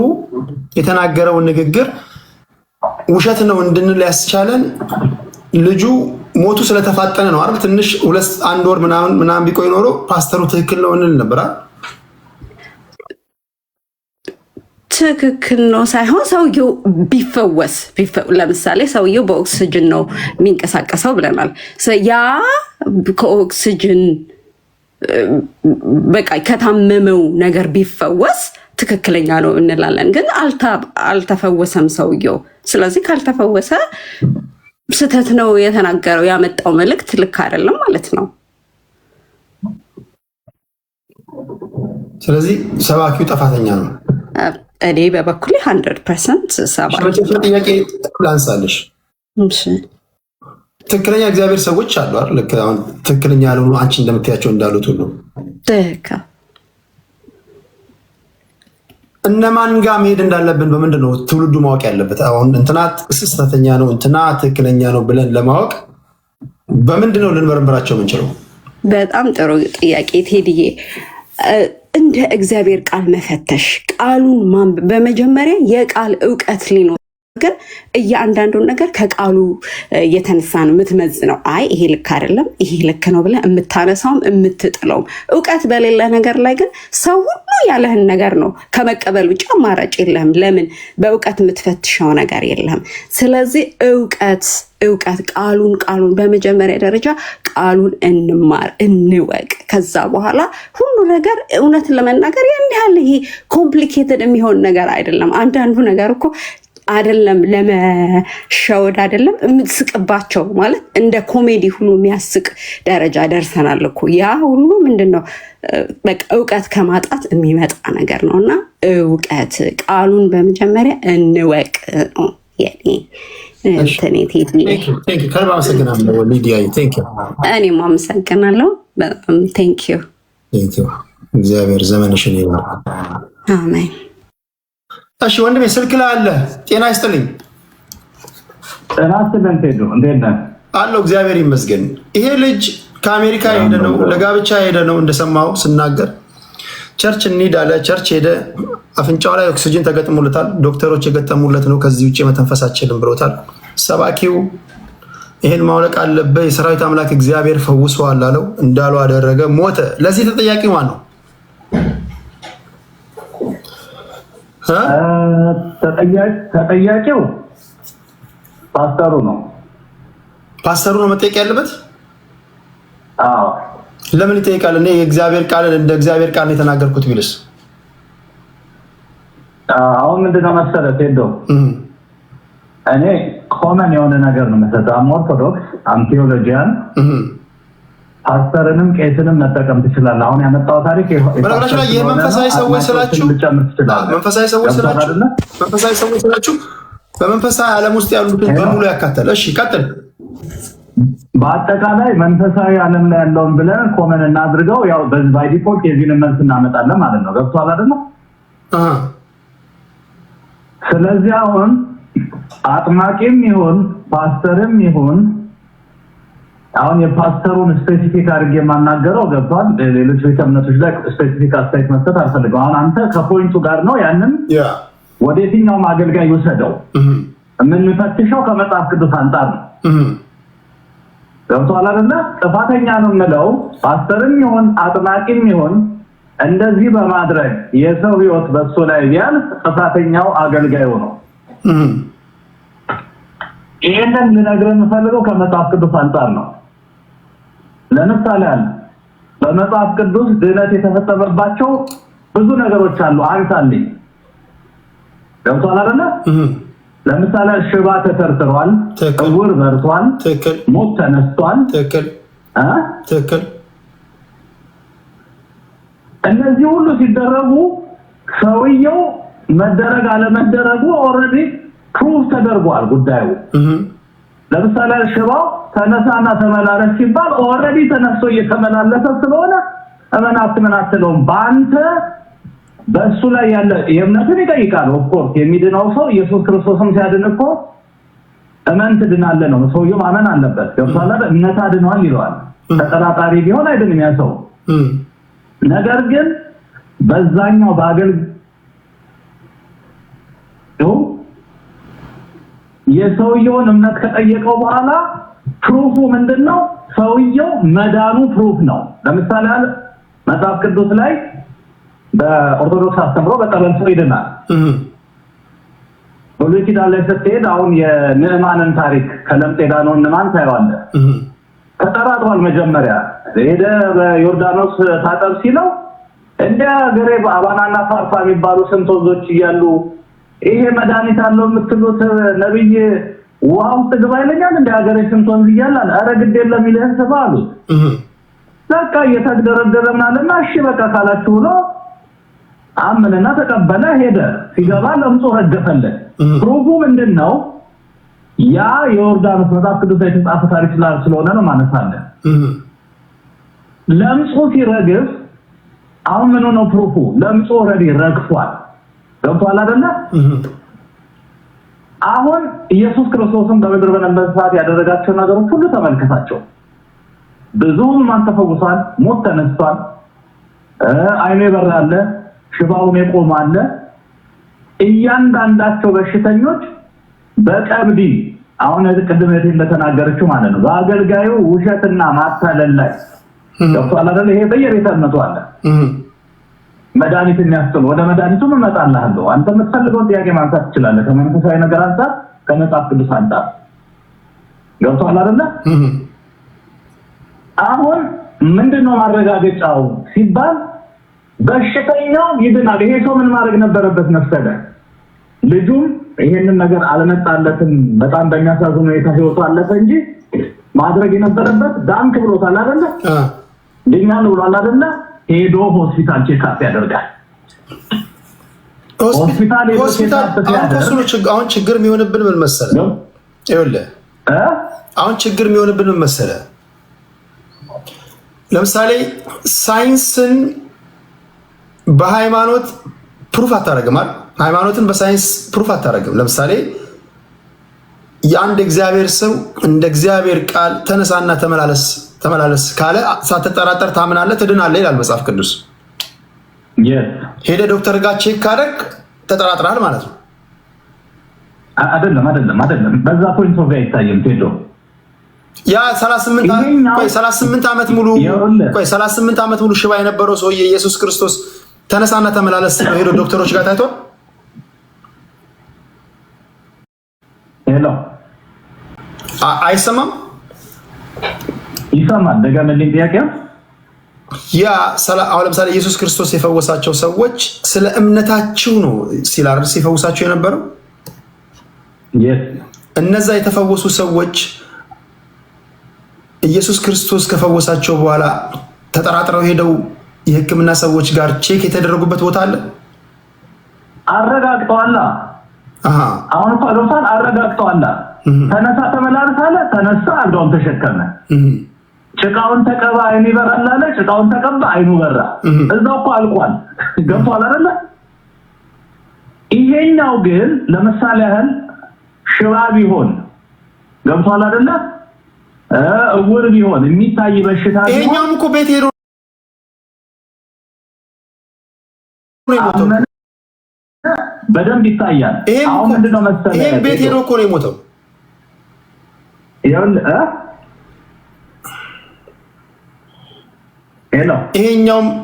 የተናገረውን ንግግር ውሸት ነው እንድንል ያስቻለን ልጁ ሞቱ ስለተፋጠነ ነው አይደል? ትንሽ አንድ ወር ምናምን ቢቆይ ኖሮ ፓስተሩ ትክክል ነው እንል ነበር። ትክክል ነው ሳይሆን ሰውየው ቢፈወስ ለምሳሌ ሰውየው በኦክስጅን ነው የሚንቀሳቀሰው ብለናል። ያ ከኦክስጅን በቃ ከታመመው ነገር ቢፈወስ ትክክለኛ ነው እንላለን። ግን አልተፈወሰም ሰውየው። ስለዚህ ካልተፈወሰ ስህተት ነው የተናገረው። ያመጣው መልእክት ልክ አይደለም ማለት ነው። ስለዚህ ሰባኪው ጥፋተኛ ነው። እኔ በበኩሌ 100% ጥያቄ ላንሳለሽ። ትክክለኛ እግዚአብሔር ሰዎች አሉ አይደል? ልክ አሁን ትክክለኛ ያልሆኑ አንቺ እንደምትያቸው እንዳሉት ሁሉ እነማን ጋር መሄድ እንዳለብን በምንድን ነው ትውልዱ ማወቅ ያለበት? አሁን እንትና ስህተተኛ ነው እንትና ትክክለኛ ነው ብለን ለማወቅ በምንድን ነው ልንመረምራቸው የምንችለው? በጣም ጥሩ ጥያቄ ቴዲዬ። እንደ እግዚአብሔር ቃል መፈተሽ፣ ቃሉን ማንበብ። በመጀመሪያ የቃል እውቀት ሊኖር ግን እያንዳንዱን ነገር ከቃሉ የተነሳ ነው የምትመዝነው። አይ ይሄ ልክ አይደለም ይሄ ልክ ነው ብለህ የምታነሳውም የምትጥለውም። እውቀት በሌለ ነገር ላይ ግን ሰው ሁሉ ያለህን ነገር ነው ከመቀበል ውጭ አማራጭ የለህም። ለምን? በእውቀት የምትፈትሸው ነገር የለህም። ስለዚህ እውቀት ቃሉን በመጀመሪያ ደረጃ ቃሉን እንማር እንወቅ። ከዛ በኋላ ሁሉ ነገር እውነትን ለመናገር ያን ያህል ይሄ ኮምፕሊኬትድ የሚሆን ነገር አይደለም። አንዳንዱ ነገር እኮ አይደለም ለመሸወድ አይደለም የምትስቅባቸው ማለት እንደ ኮሜዲ ሁሉ የሚያስቅ ደረጃ ደርሰናል እኮ። ያ ሁሉ ምንድነው? በቃ እውቀት ከማጣት የሚመጣ ነገር ነው። እና እውቀት ቃሉን በመጀመሪያ እንወቅ። እኔም አመሰግናለሁ በጣም ቴንኪው። እግዚአብሔር ዘመንሽን ይባርክ። አሜን። እሺ ወንድሜ ስልክ ላይ አለ። ጤና ይስጥልኝ። ጤና ይስጥልኝ ቴዶ፣ እንዴት ነህ? አለሁ እግዚአብሔር ይመስገን። ይሄ ልጅ ከአሜሪካ ሄደ ነው ለጋብቻ ሄደ ነው እንደሰማው ስናገር ቸርች እንሂድ አለ። ቸርች ሄደ። አፍንጫው ላይ ኦክሲጅን ተገጥሞለታል። ዶክተሮች የገጠሙለት ነው። ከዚህ ውጭ መተንፈስ አትችልም ብሎታል። ሰባኪው ይሄን ማውለቅ አለበት፣ የሰራዊት አምላክ እግዚአብሔር ፈውሰዋል አለው። እንዳለው አደረገ፣ ሞተ። ለዚህ ተጠያቂ ማን ነው? ተጠያቂው ፓስተሩ ነው። ፓስተሩ ነው መጠየቅ ያለበት። አዎ ለምን ይጠይቃል? እኔ የእግዚአብሔር ቃል እንደ እግዚአብሔር ቃል ነው የተናገርኩት ቢልስ? አሁን ምንድነው መሰለህ ቴዶ፣ እኔ ኮመን የሆነ ነገር ነው የምሰጠው። አም ኦርቶዶክስ፣ አም ቴዎሎጂያን፣ ፓስተርንም ቄስንም መጠቀም ትችላለህ። አሁን ያመጣው ታሪክ በነገራችን ላይ የመንፈሳዊ ሰዎች ስላችሁ በመንፈሳዊ ዓለም ውስጥ ያሉትን በሙሉ ያካተለ። እሺ ቀጥል። በአጠቃላይ መንፈሳዊ ዓለም ላይ ያለውን ብለን ኮመን እናድርገው። ያው ባይ ዲፎልት የዚህን መልስ እናመጣለን ማለት ነው። ገብቶሃል አይደል? ስለዚህ አሁን አጥማቂም ይሁን ፓስተርም ይሁን አሁን የፓስተሩን ስፔሲፊክ አድርጌ የማናገረው ገብቷል። ሌሎች ቤተ እምነቶች ላይ ስፔሲፊክ አስተያየት መስጠት አልፈልግም። አሁን አንተ ከፖይንቱ ጋር ነው ያንን ወደ የትኛውም አገልጋይ ይወሰደው የምንፈትሸው ከመጽሐፍ ቅዱስ አንጻር ነው። ገብቷል አይደለ? ጥፋተኛ ነው የምለው ፓስተርም ይሁን አጥማቂም ይሁን እንደዚህ በማድረግ የሰው ሕይወት በሱ ላይ ቢያልፍ ጥፋተኛው አገልጋዩ ነው። ይሄንን ልነግርህ የምፈልገው ከመጽሐፍ ቅዱስ አንጻር ነው። ለምሳሌ በመጽሐፍ ቅዱስ ድነት የተፈጸመባቸው ብዙ ነገሮች አሉ። አንሳልኝ። ገብቶሃል አይደለ? ለምሳሌ ሽባ ተተርትሯል፣ ዕውር በርቷል፣ ሞት ተነስቷል። ትክክል። እነዚህ ሁሉ ሲደረጉ ሰውየው መደረግ አለመደረጉ ኦልሬዲ ፕሩፍ ተደርጓል ጉዳዩ። ለምሳሌ ሽባው ተነሳና ተመላለስ ሲባል ኦልሬዲ ተነስቶ እየተመላለሰ ስለሆነ እመናትለውም በአንተ በእሱ ላይ ያለ የእምነትን ይጠይቃል። ኦፍኮርስ የሚድነው ሰው ኢየሱስ ክርስቶስም ሲያድን እኮ እመን ትድናለህ ነው። ሰውየው ማመን አለበት። ገብቶሃል አይደል? እምነት አድነዋል ይለዋል። ተጠራጣሪ ቢሆን አይድንም ያ ሰው። ነገር ግን በዛኛው የሰውየውን እምነት ከጠየቀው በኋላ ፕሩፉ ምንድነው? ሰውየው መዳኑ ፕሩፍ ነው። ለምሳሌ መጽሐፍ ቅዱስ ላይ በኦርቶዶክስ አስተምሮ በጠበል ሰው ይድናል። በብሉይ ኪዳን ላይ ስትሄድ አሁን የንዕማንን ታሪክ ከለምጽ የዳነውን ንዕማን ታየዋለህ። ተጠራጥሯል። መጀመሪያ ሄደ በዮርዳኖስ ታጠብ ሲለው እንደ ገሬ አባናና ፋርፋ የሚባሉ ስንት ወንዞች እያሉ ይሄ መድኃኒት አለው የምትሉት ነብይ ውሃ ውስጥ ግባ ይለኛል እንደ ሀገሬ ስንት ወንዝ እያለ አረ ግድ የለም ይልህን ስባ አሉት። በቃ እየተደረደረ ምናለና እሺ በቃ ካላችሁ ብሎ አመነና ተቀበለ። ሄደ። ሲገባ ለምጾ ረገፈለት። ፕሩፉ ምንድነው? ያ የዮርዳኖስ መጽሐፍ ቅዱስ ላይ የተጻፈ ታሪክ ስለሆነ ነው ማነሳለን። ለምጾ ሲረግፍ አሁን ምን ነው ፕሩፉ? ለምጾ ኦልሬዲ ረግፏል። ገብቷል አይደለ? አሁን ኢየሱስ ክርስቶስን በምድር በነበረ ሰዓት ያደረጋቸው ነገሮች ሁሉ ተመልከታቸው። ብዙ ማን ተፈውሷል፣ ሞት ተነስቷል፣ አይኑ ይበራል፣ ሽባው ይቆማል። እያንዳንዳቸው በሽተኞች በቀብዲ አሁን ቅድም እንደተናገረችው ማለት ነው በአገልጋዩ ውሸትና ማታለል ላይ ገብቷል አይደል? ይሄ በየቤተ እምነቱ አለ። መድኃኒት የሚያስጥሉ ወደ መድኃኒቱ እመጣልሃለሁ። አንተ የምትፈልገውን ጥያቄ ማንሳት ትችላለህ። ከመንፈሳዊ ነገር አንፃር፣ ከመጽሐፍ ቅዱስ አንፃር ገብቷል አይደል? አሁን ምንድነው ማረጋገጫው ሲባል በሽተኛው ይድናል። ይሄ ሰው ምን ማድረግ ነበረበት መሰለህ? ልጁም ይሄንን ነገር አልመጣለትም። በጣም በሚያሳዝን ሁኔታ ህይወቱ አለፈ እንጂ ማድረግ የነበረበት ዳንክ ብሎታል አይደል? ድኛል ብሏል አይደል? ሄዶ ሆስፒታል ቼክአፕ ያደርጋል። ሆስፒታል አሁን ችግር የሚሆንብን ምን መሰለህ? ይኸውልህ አሁን ችግር የሚሆንብን ምን መሰለህ? ለምሳሌ ሳይንስን በሃይማኖት ፕሩፍ አታረግም አይደል? ሃይማኖትን በሳይንስ ፕሩፍ አታረግም። ለምሳሌ የአንድ እግዚአብሔር ሰው እንደ እግዚአብሔር ቃል ተነሳና ተመላለስ ካለ ሳትጠራጠር ታምናለህ፣ ትድናለህ ይላል መጽሐፍ ቅዱስ። ሄደ ዶክተር ጋር ቼክ ካደረግ ተጠራጥራል ማለት ነው። አይደለም። በዛ ፖይንት ኦፍ አይታየም ቴዶ። ያ 38 ዓመት ሙሉ ሽባ የነበረው ሰውዬ ኢየሱስ ክርስቶስ ተነሳና ተመላለስ ነው ሄዶ ዶክተሮች ጋር ታይቷል። ሄሎ አይሰማም? ይሰማል። ደጋመልኝ ጥያቄ። ያ አሁን ለምሳሌ ኢየሱስ ክርስቶስ የፈወሳቸው ሰዎች ስለ እምነታቸው ነው ሲላር ሲፈውሳቸው የነበረው። እነዛ የተፈወሱ ሰዎች ኢየሱስ ክርስቶስ ከፈወሳቸው በኋላ ተጠራጥረው ሄደው የሕክምና ሰዎች ጋር ቼክ የተደረጉበት ቦታ አለ? አረጋግጠዋል። አሁን እኮ ዶክተር አረጋግጠዋል። ተነሳ ተመላለስ አለ። ተነሳ፣ አልጋውን ተሸከመ። ጭቃውን ተቀባ አይኑ ይበራል አለ። ጭቃውን ተቀባ አይኑ በራ። እዛው እኮ አልቋል። ገብቷል አይደለ? ይሄኛው ግን ለምሳሌ ያህል ሽባ ቢሆን ገብቷል አይደለ? እውር ቢሆን የሚታይ በሽታ ቢሆን ይሄኛውም እኮ ቤት ሄዶ በደንብ ይታያል። አሁን ምንድነው መሰለህ ይሄም ቤት ሄዶ እኮ ነው የሞተው።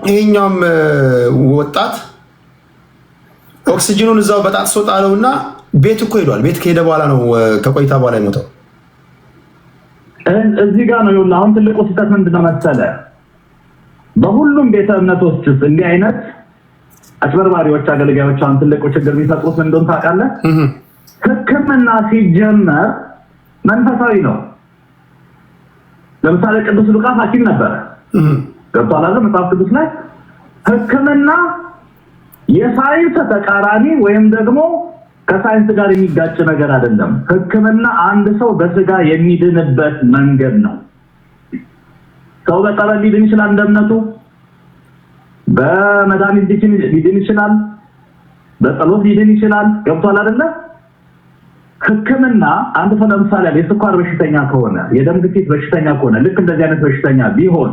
ይሄኛውም ወጣት ኦክሲጅኑን እዛው በጣጥሶ ጣለውና ቤት እኮ ሄዷል። ቤት ከሄደ በኋላ ነው ከቆይታ በኋላ የሞተው። እዚህ ጋር ነው ይኸውልህ። አሁን ትልቁ ስህተት ምንድነው መሰለህ? በሁሉም ቤተ እምነቶች ውስጥ እንዲህ አይነት አጭበርባሪዎች አገልጋዮች አሁን ትልቁ ችግር የሚፈጥሩት ምን እንደሆነ ታውቃለህ? ሕክምና ሲጀመር መንፈሳዊ ነው። ለምሳሌ ቅዱስ ሉቃስ ሐኪም ነበረ። ገብቷል አይደል? መጽሐፍ ቅዱስ ላይ ሕክምና የሳይንስ ተቃራኒ ወይም ደግሞ ከሳይንስ ጋር የሚጋጭ ነገር አይደለም። ሕክምና አንድ ሰው በስጋ የሚድንበት መንገድ ነው። ሰው በጸበል ሊድን ይችላል፣ እንደ እምነቱ በመድኃኒት ሊድን ይችላል፣ በጸሎት ሊድን ይችላል። ገብቷል አይደለ? ሕክምና አንድ ሰው ለምሳሌ የስኳር በሽተኛ ከሆነ የደም ግፊት በሽተኛ ከሆነ ልክ እንደዚህ አይነት በሽተኛ ቢሆን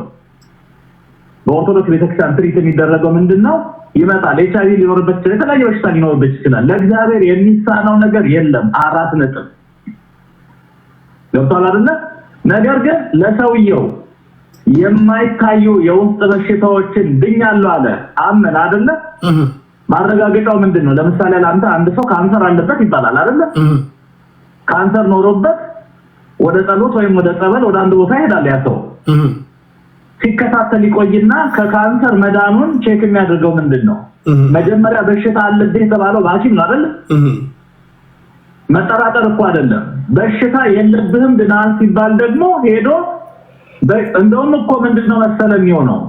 በኦርቶዶክስ ቤተክርስቲያን ትሪት የሚደረገው ምንድነው? ይመጣል። ኤችአይቪ ሊኖርበት ይችላል፣ የተለያየ በሽታ ሊኖርበት ይችላል። ለእግዚአብሔር የሚሳነው ነገር የለም። 4 ነጥብ። ገብቷል አይደለ? ነገር ግን ለሰውየው የማይታዩ የውስጥ በሽታዎችን ድኛለሁ አለ፣ አመን አይደለ? ማረጋገጫው ምንድነው? ለምሳሌ ለአንተ አንድ ሰው ካንሰር አለበት ይባላል አይደለ? ካንሰር ኖሮበት ወደ ጸሎት ወይም ወደ ጸበል ወደ አንድ ቦታ ይሄዳል። ያ ሰው ሲከታተል ይቆይና ከካንሰር መዳኑን ቼክ የሚያደርገው ምንድነው? መጀመሪያ በሽታ አለብህ የተባለው ሐኪም ነው አይደል? መጠራጠር እኮ አይደለም። በሽታ የለብህም ድናን ሲባል ደግሞ ሄዶ እንደውም እኮ ምንድነው መሰለ የሚሆነው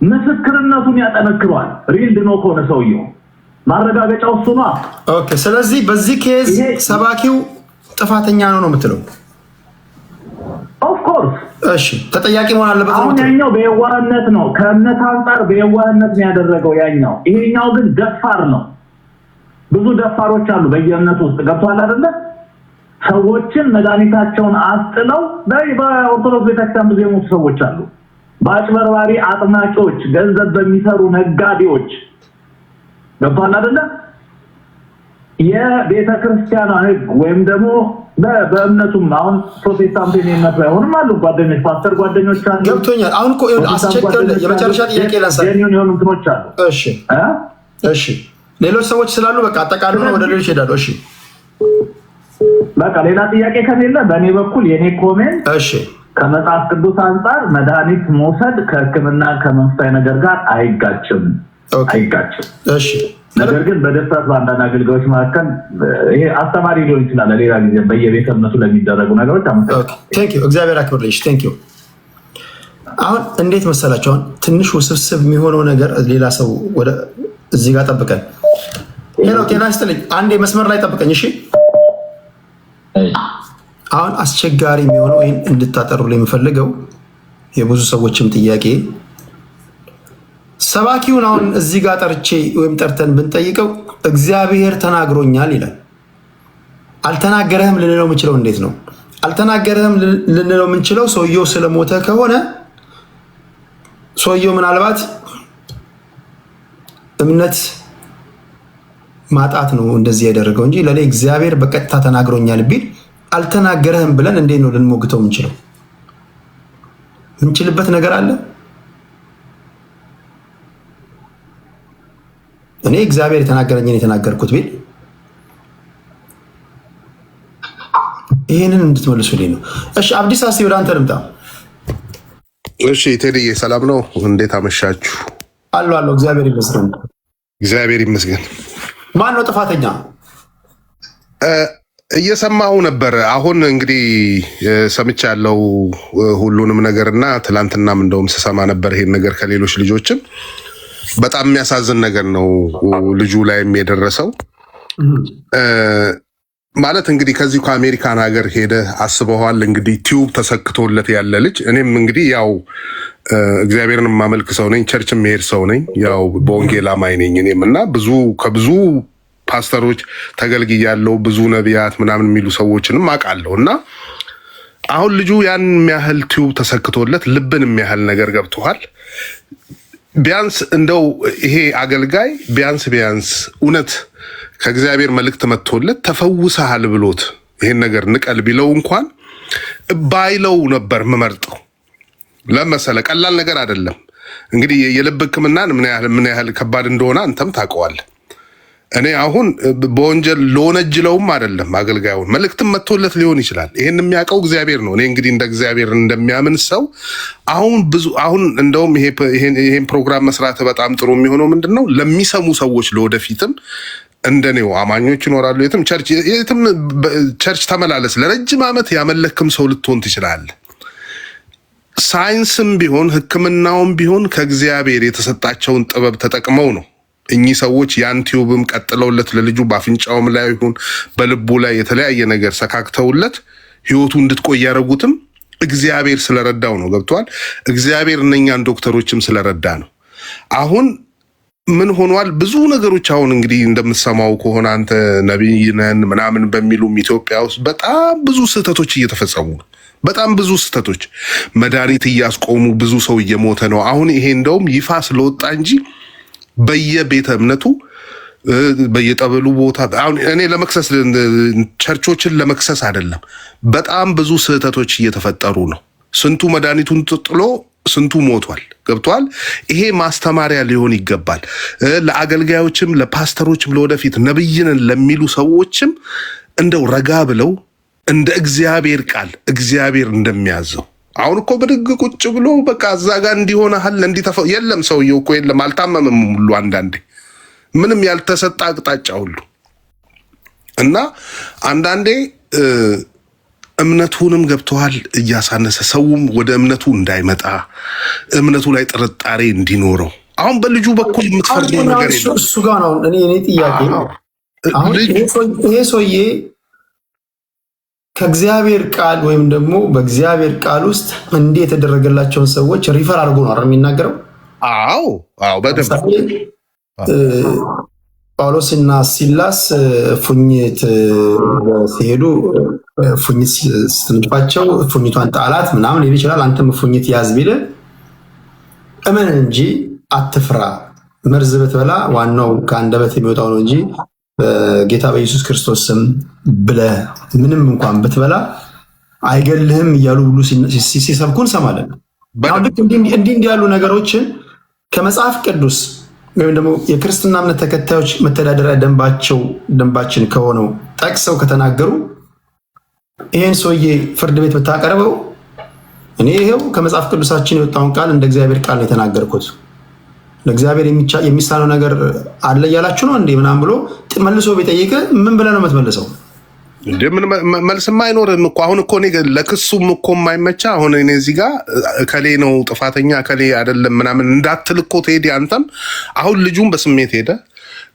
ምስክርነቱን ያጠነክሯል። ሪል ድኖ ከሆነ ሰውየው ማረጋገጫው እሱ ነው። ኦኬ። ስለዚህ በዚህ ኬዝ ሰባኪው ጥፋተኛ ነው የምትለው? ኦፍ ኮርስ። እሺ፣ ተጠያቂ መሆን አለበት። አሁን ያኛው በየዋህነት ነው፣ ከእምነት አንፃር በየዋህነት ነው ያደረገው ያኛው። ይሄኛው ግን ደፋር ነው። ብዙ ደፋሮች አሉ በየእምነቱ ውስጥ። ገብቷል አይደለ? ሰዎችን መድኃኒታቸውን አስጥለው በኦርቶዶክስ ቤተክርስቲያን ብዙ የሞቱ ሰዎች አሉ። በአጭበርባሪ አጥማቂዎች፣ ገንዘብ በሚሰሩ ነጋዴዎች። ገብቷል አይደለ? የቤተክርስቲያኗ ሕግ ወይም ደግሞ በእምነቱም አሁን ፕሮቴስታንት የነሱ አይሆንም አሉ ጓደኞች፣ ፓስተር ጓደኞች አሉ። ገብቶኛል። አሁን እኮ አስቸጋሪ የመጨረሻ ጥያቄ ላንሳ። የሆኑ እንትኖች አሉ። እሺ፣ ሌሎች ሰዎች ስላሉ በቃ አጠቃላይ ነው ወደ ሌሎች ሄዳሉ። እሺ፣ በቃ ሌላ ጥያቄ ከሌለ በእኔ በኩል የኔ ኮሜንት ከመጽሐፍ ቅዱስ አንፃር መድኃኒት መውሰድ ከሕክምና ከመንፈሳዊ ነገር ጋር አይጋጭም። እሺ። ነገር ግን በደስታት በአንዳንድ አገልጋዮች መካከል ይሄ አስተማሪ ሊሆን ይችላል። ሌላ ጊዜ በየቤተ እምነቱ ለሚደረጉ ነገሮች አመሰግናለሁ። እግዚአብሔር አክብርልሽ። ቴንኪው። አሁን እንዴት መሰላችሁ? አሁን ትንሽ ውስብስብ የሚሆነው ነገር ሌላ ሰው ወደ እዚህ ጋር ጠብቀን። ሄሎ፣ ጤና ይስጥልኝ። አንዴ መስመር ላይ ጠብቀኝ። እሺ። አሁን አስቸጋሪ የሚሆነው ይህን እንድታጠሩልኝ የምፈልገው የብዙ ሰዎችም ጥያቄ ሰባኪውን አሁን እዚህ ጋር ጠርቼ ወይም ጠርተን ብንጠይቀው እግዚአብሔር ተናግሮኛል ይላል። አልተናገረህም ልንለው የምንችለው እንዴት ነው? አልተናገረህም ልንለው የምንችለው ሰውየው ስለሞተ ከሆነ ሰውየው ምናልባት እምነት ማጣት ነው እንደዚህ ያደረገው እንጂ ለኔ እግዚአብሔር በቀጥታ ተናግሮኛል ቢል አልተናገረህም ብለን እንዴት ነው ልንሞግተው የምንችለው? የምንችልበት ነገር አለ? እኔ እግዚአብሔር የተናገረኝን የተናገርኩት ቢል ይህንን እንድትመልሱልኝ ነው። እሺ፣ አብዲስ አሲ ወደ አንተ ልምጣ። እሺ ቴዲዬ፣ ሰላም ነው? እንዴት አመሻችሁ? አሎ፣ እግዚአብሔር ይመስገን። እግዚአብሔር ይመስገን። ማን ነው ጥፋተኛ? እየሰማሁ ነበር። አሁን እንግዲህ ሰምቻለሁ ሁሉንም ነገርና ትላንትናም እንደውም ስሰማ ነበር ይሄን ነገር ከሌሎች ልጆችም። በጣም የሚያሳዝን ነገር ነው ልጁ ላይም የደረሰው። ማለት እንግዲህ ከዚሁ ከአሜሪካን ሀገር ሄደ አስበዋል። እንግዲህ ቲዩብ ተሰክቶለት ያለ ልጅ እኔም እንግዲህ ያው እግዚአብሔርን የማመልክ ሰው ነኝ፣ ቸርች የምሄድ ሰው ነኝ፣ ያው በወንጌል አማኝ ነኝ እኔም እና ከብዙ ፓስተሮች ተገልግያለሁ፣ ብዙ ነቢያት ምናምን የሚሉ ሰዎችንም አውቃለሁ። እና አሁን ልጁ ያን የሚያህል ቲዩብ ተሰክቶለት ልብን የሚያህል ነገር ገብቶሃል። ቢያንስ እንደው ይሄ አገልጋይ ቢያንስ እውነት ከእግዚአብሔር መልእክት መጥቶለት ተፈውሰሃል ብሎት ይሄን ነገር ንቀል ቢለው እንኳን ባይለው ነበር የምመርጠው። ለመሰለ ቀላል ነገር አይደለም። እንግዲህ የልብ ሕክምናን ምን ያህል ከባድ እንደሆነ አንተም ታውቀዋለህ። እኔ አሁን በወንጀል ለወነጅለውም አይደለም አገልጋዩን መልእክትም መጥቶለት ሊሆን ይችላል። ይሄን የሚያውቀው እግዚአብሔር ነው። እኔ እንግዲህ እንደ እግዚአብሔር እንደሚያምን ሰው አሁን እንደውም ይሄን ፕሮግራም መስራት በጣም ጥሩ የሚሆነው ምንድነው ለሚሰሙ ሰዎች ለወደፊትም እንደኔው አማኞች ይኖራሉ። የትም ቸርች ተመላለስ። ለረጅም ዓመት ያመለክም ሰው ልትሆን ትችላለህ። ሳይንስም ቢሆን ሕክምናውም ቢሆን ከእግዚአብሔር የተሰጣቸውን ጥበብ ተጠቅመው ነው እኚህ ሰዎች የአንቲዩብም ቀጥለውለት ለልጁ በአፍንጫውም ላይ ይሁን በልቡ ላይ የተለያየ ነገር ሰካክተውለት ህይወቱ እንድትቆይ ያደረጉትም እግዚአብሔር ስለረዳው ነው። ገብቷል። እግዚአብሔር እነኛን ዶክተሮችም ስለረዳ ነው። አሁን ምን ሆኗል? ብዙ ነገሮች አሁን እንግዲህ እንደምትሰማው ከሆነ አንተ ነቢይ ነን ምናምን በሚሉም ኢትዮጵያ ውስጥ በጣም ብዙ ስህተቶች እየተፈጸሙ ነው። በጣም ብዙ ስህተቶች መድኃኒት እያስቆሙ ብዙ ሰው እየሞተ ነው። አሁን ይሄ እንደውም ይፋ ስለወጣ እንጂ በየቤተ እምነቱ በየጠበሉ ቦታ አሁን እኔ ለመክሰስ ቸርቾችን ለመክሰስ አይደለም፣ በጣም ብዙ ስህተቶች እየተፈጠሩ ነው። ስንቱ መድኃኒቱን ጥሎ ስንቱ ሞቷል። ገብቷል። ይሄ ማስተማሪያ ሊሆን ይገባል። ለአገልጋዮችም ለፓስተሮችም ለወደፊት ነብይንን ለሚሉ ሰዎችም እንደው ረጋ ብለው እንደ እግዚአብሔር ቃል እግዚአብሔር እንደሚያዘው አሁን እኮ በድግ ቁጭ ብሎ በቃ እዛ ጋር እንዲሆናል የለም ሰውየው እኮ የለም አልታመመም ሁሉ አንዳንዴ ምንም ያልተሰጣ አቅጣጫ ሁሉ እና አንዳንዴ እምነቱንም ገብተዋል እያሳነሰ ሰውም ወደ እምነቱ እንዳይመጣ እምነቱ ላይ ጥርጣሬ እንዲኖረው አሁን በልጁ በኩል የምትፈርደው ነገር የለም። እሱ ጋር ነው እኔ ጥያቄ አሁን ይሄ ሰውዬ ከእግዚአብሔር ቃል ወይም ደግሞ በእግዚአብሔር ቃል ውስጥ እንዴት የተደረገላቸውን ሰዎች ሪፈር አድርጎ ነው የሚናገረው። አዎ በደንብ ጳውሎስና ሲላስ ፉኝት ሲሄዱ ፉኝት ስትንፋቸው ፉኝቷን ጣላት ምናምን ሊል ይችላል። አንተም ፉኝት ያዝ ቢል እመን እንጂ አትፍራ፣ መርዝ ብትበላ ዋናው ከአንደበት የሚወጣው ነው እንጂ በጌታ በኢየሱስ ክርስቶስ ስም ብለህ ምንም እንኳን ብትበላ አይገልህም እያሉ ሁሉ ሲሰብኩ እንሰማለን። እንዲህ ያሉ ነገሮችን ከመጽሐፍ ቅዱስ ወይም ደግሞ የክርስትና እምነት ተከታዮች መተዳደሪያ ደንባችን ከሆነው ጠቅሰው ከተናገሩ ይሄን ሰውዬ ፍርድ ቤት ብታቀርበው እኔ ይሄው ከመጽሐፍ ቅዱሳችን የወጣውን ቃል እንደ እግዚአብሔር ቃል ነው የተናገርኩት፣ ለእግዚአብሔር የሚሳነው ነገር አለ እያላችሁ ነው እንዴ ምናምን ብሎ መልሶ ቢጠይቅ ምን ብለህ ነው የምትመልሰው? እንደምን መልስማ አይኖርም እኮ አሁን እኮ እኔ ለክሱም እኮ የማይመቻ አሁን እኔ እዚህ ጋር ከሌ ነው ጥፋተኛ ከሌ አይደለም ምናምን እንዳትል እኮ ትሄድ አንተም አሁን ልጁን በስሜት ሄደ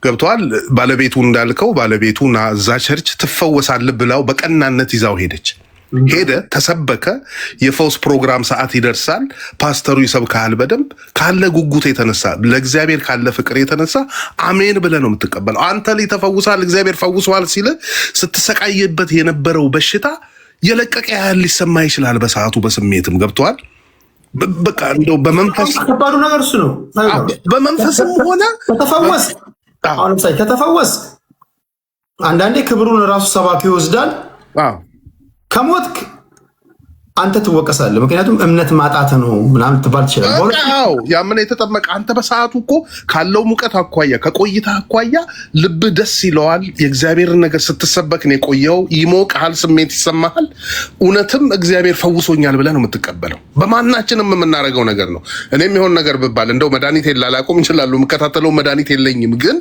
ገብቷል። ባለቤቱ እንዳልከው ባለቤቱ ና እዛ ቸርች ትፈወሳለህ ብላው በቀናነት ይዛው ሄደች። ሄደ ተሰበከ። የፈውስ ፕሮግራም ሰዓት ይደርሳል። ፓስተሩ ይሰብካል። በደንብ ካለ ጉጉት የተነሳ ለእግዚአብሔር ካለ ፍቅር የተነሳ አሜን ብለህ ነው የምትቀበለው። አንተ ላይ ተፈውሳል እግዚአብሔር ፈውሷል ሲል ስትሰቃይበት የነበረው በሽታ የለቀቀ ያህል ሊሰማ ይችላል በሰዓቱ በስሜትም ገብቷል። በቃ እንደው በመንፈስ ከባዱ ነገር እሱ ነው። በመንፈስም ሆነ ተፈወስ አሁን ለምሳሌ ከተፈወስ አንዳንዴ ክብሩን ራሱ ሰባኪው ይወስዳል። ከሞትክ አንተ ትወቀሳለህ። ምክንያቱም እምነት ማጣት ነው ምናምን ትባል ትችላለህ። አዎ ያመነ የተጠመቀ አንተ በሰዓቱ እኮ ካለው ሙቀት አኳያ ከቆይታ አኳያ ልብ ደስ ይለዋል። የእግዚአብሔርን ነገር ስትሰበክ ነው የቆየው። ይሞቅሃል፣ ስሜት ይሰማሃል። እውነትም እግዚአብሔር ፈውሶኛል ብለህ ነው የምትቀበለው። በማናችንም የምናደርገው ነገር ነው። እኔም የሆን ነገር ብባል እንደው መድኃኒት ላላቆም እችላለሁ፣ የምከታተለው መድኃኒት የለኝም። ግን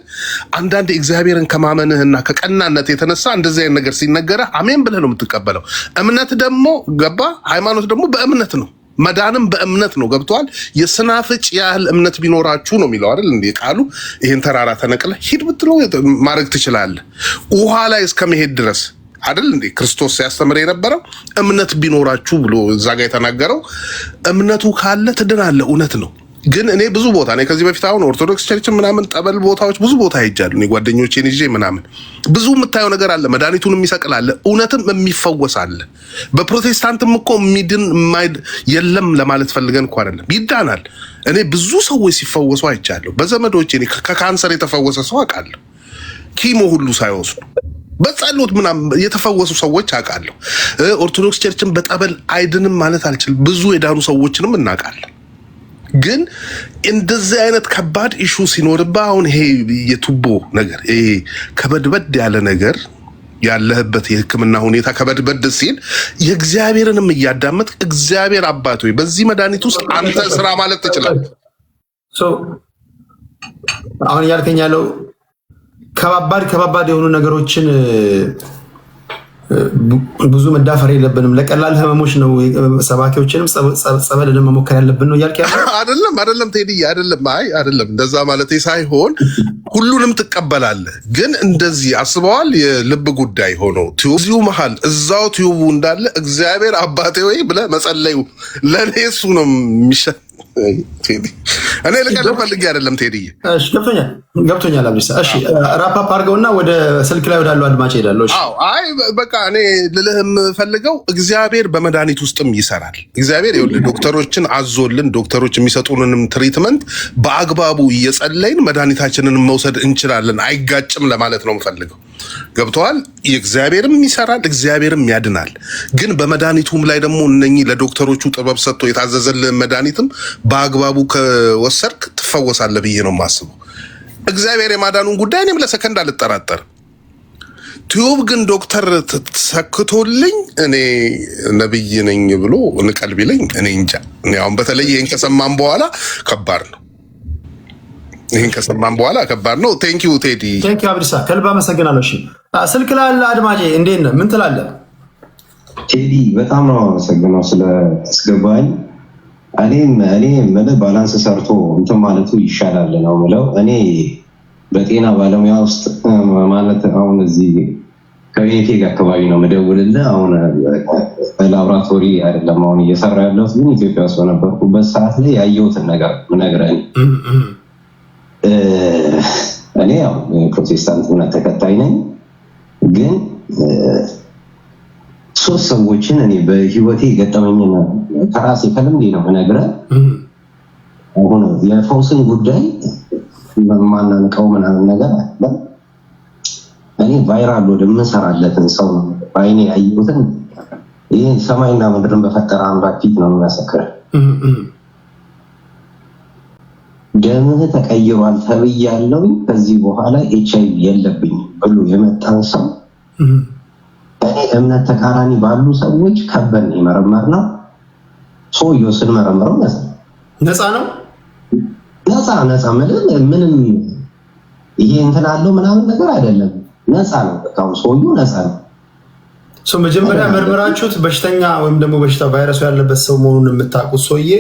አንዳንድ እግዚአብሔርን ከማመንህና ከቀናነት የተነሳ እንደዚህ አይነት ነገር ሲነገረህ አሜን ብለህ ነው የምትቀበለው። እምነት ደግሞ ገባ ሃይማኖት ደግሞ በእምነት ነው። መዳንም በእምነት ነው። ገብቷል። የስናፍጭ ያህል እምነት ቢኖራችሁ ነው የሚለው አይደል እንዴ ቃሉ። ይሄን ተራራ ተነቅለ ሂድ ብትለው ማድረግ ትችላለህ። ውሃ ላይ እስከመሄድ ድረስ አይደል እንዴ ክርስቶስ ሲያስተምር የነበረው እምነት ቢኖራችሁ ብሎ እዛ ጋር የተናገረው። እምነቱ ካለ ትድናለህ። እውነት ነው። ግን እኔ ብዙ ቦታ እኔ ከዚህ በፊት አሁን ኦርቶዶክስ ቸርች ምናምን ጠበል ቦታዎች ብዙ ቦታ ሄጃለሁ። እኔ ጓደኞቼን ይዤ ምናምን ብዙ የምታየው ነገር አለ። መድኃኒቱን የሚሰቅል አለ፣ እውነትም የሚፈወስ አለ። በፕሮቴስታንትም እኮ የሚድን የለም ለማለት ፈልገን እኮ አይደለም፣ ይዳናል። እኔ ብዙ ሰዎች ሲፈወሱ አይቻለሁ። በዘመዶቼ እኔ ከካንሰር የተፈወሰ ሰው አውቃለሁ፣ ኪሞ ሁሉ ሳይወስዱ በጸሎት ምናምን የተፈወሱ ሰዎች አውቃለሁ። ኦርቶዶክስ ቸርችን በጠበል አይድንም ማለት አልችልም። ብዙ የዳኑ ሰዎችንም እናውቃለን። ግን እንደዚህ አይነት ከባድ ኢሹ ሲኖርባ አሁን ይሄ የቱቦ ነገር ይሄ ከበድበድ ያለ ነገር ያለህበት የሕክምና ሁኔታ ከበድበድ ሲል የእግዚአብሔርንም እያዳመጥ እግዚአብሔር አባት ሆይ በዚህ መድኃኒት ውስጥ አንተ ስራ ማለት ትችላለህ። አሁን እያልከኝ ያለው ከባባድ የሆኑ ነገሮችን ብዙ መዳፈር የለብንም። ለቀላል ህመሞች ነው ሰባኪዎችንም ጸበልን መሞከር ያለብን ነው እያልክ ያለው አይደለም ቴዲዬ፣ አይደለም እንደዛ ማለት ሳይሆን ሁሉንም ትቀበላለህ። ግን እንደዚህ አስበዋል። የልብ ጉዳይ ሆኖ እዚሁ መሀል እዛው ቲዩቡ እንዳለ እግዚአብሔር አባቴ ወይ ብለህ መጸለዩ ለእኔ እሱ ነው የሚሻል። እኔ ልቀልድ ፈልጌ አይደለም ቴዲዬ። እሺ ገብቶኛል አብዲሳ። እሺ ራፓፕ አድርገውና ወደ ስልክ ላይ ወዳለው አድማጭ ሄዳለሁ። እሺ አይ በቃ እኔ ልልህ የምፈልገው እግዚአብሔር በመድኃኒት ውስጥም ይሰራል። እግዚአብሔር ይኸውልህ ዶክተሮችን አዞልን ዶክተሮች የሚሰጡንንም ትሪትመንት በአግባቡ እየጸለይን መድኃኒታችንን መውሰድ እንችላለን። አይጋጭም ለማለት ነው የምፈልገው። ገብተዋል። እግዚአብሔርም ይሰራል፣ እግዚአብሔርም ያድናል። ግን በመድኃኒቱም ላይ ደግሞ እነኚህ ለዶክተሮቹ ጥበብ ሰጥቶ የታዘዘልህ መድኃኒትም በአግባቡ ከወሰድክ ትፈወሳለህ ብዬ ነው የማስበው። እግዚአብሔር የማዳኑን ጉዳይ እኔም ለሰከንድ አልጠራጠርም። ቲዩብ ግን ዶክተር ሰክቶልኝ እኔ ነብይ ነኝ ብሎ ንቀል ቢለኝ እኔ እንጃ። እኔ አሁን በተለይ ይሄን ከሰማን በኋላ ከባድ ነው። ከባድ ነው። ቴንኪው ቴዲ። ቴንኪው አብዲሳ፣ ከልብ አመሰግናለሁ። እሺ ስልክ ላይ ያለ አድማጬ እንዴት ነህ? ምን ትላለህ? ቴዲ በጣም ነው አመሰግነው ስለአስገባኝ። እኔ ምልህ ባላንስ ሰርቶ እንትን ማለቱ ይሻላል ነው ምለው። እኔ በጤና ባለሙያ ውስጥ ማለት አሁን እዚህ ከቤቴ ጋር አካባቢ ነው መደውልልህ። አሁን ላብራቶሪ አይደለም አሁን እየሰራ ያለሁት፣ ግን ኢትዮጵያ ውስጥ በነበርኩበት ሰዓት ላይ ያየሁትን ነገር ምነግረኝ። እኔ ያው ፕሮቴስታንት እምነት ተከታይ ነኝ። ግን 3 ሰዎችን እኔ በህይወቴ ገጠመኝና ከራሴ ከልምዴ ነው ምነግርህ። አሁን የፈውስን ጉዳይ ማናንቀው ምናምን ነገር አለ። እኔ ቫይራል ወደ ምሰራለትን ሰው በአይኔ ያየሁትን ይሄ ሰማይና ምድርን በፈጠረ አምላክ ፊት ነው የምመሰክረው። ደምህ ተቀይሯል ተብያለሁ፣ ከዚህ በኋላ HIV የለብኝም ብሎ የመጣን ሰው እኔ እምነት ተቃራኒ ባሉ ሰዎች ከበን የመረመርነው ሰውየው ስንመረምረው ነፃ ነው። ነፃ ምንም ይሄ እንትን አለው ምናምን ነገር አይደለም። ነፃ ነው። በቃ ሰውየው ነፃ ነው። መጀመሪያ መርምራችሁት በሽተኛ ወይም ደግሞ በሽታ ቫይረሱ ያለበት ሰው መሆኑን የምታውቁት ሰውዬ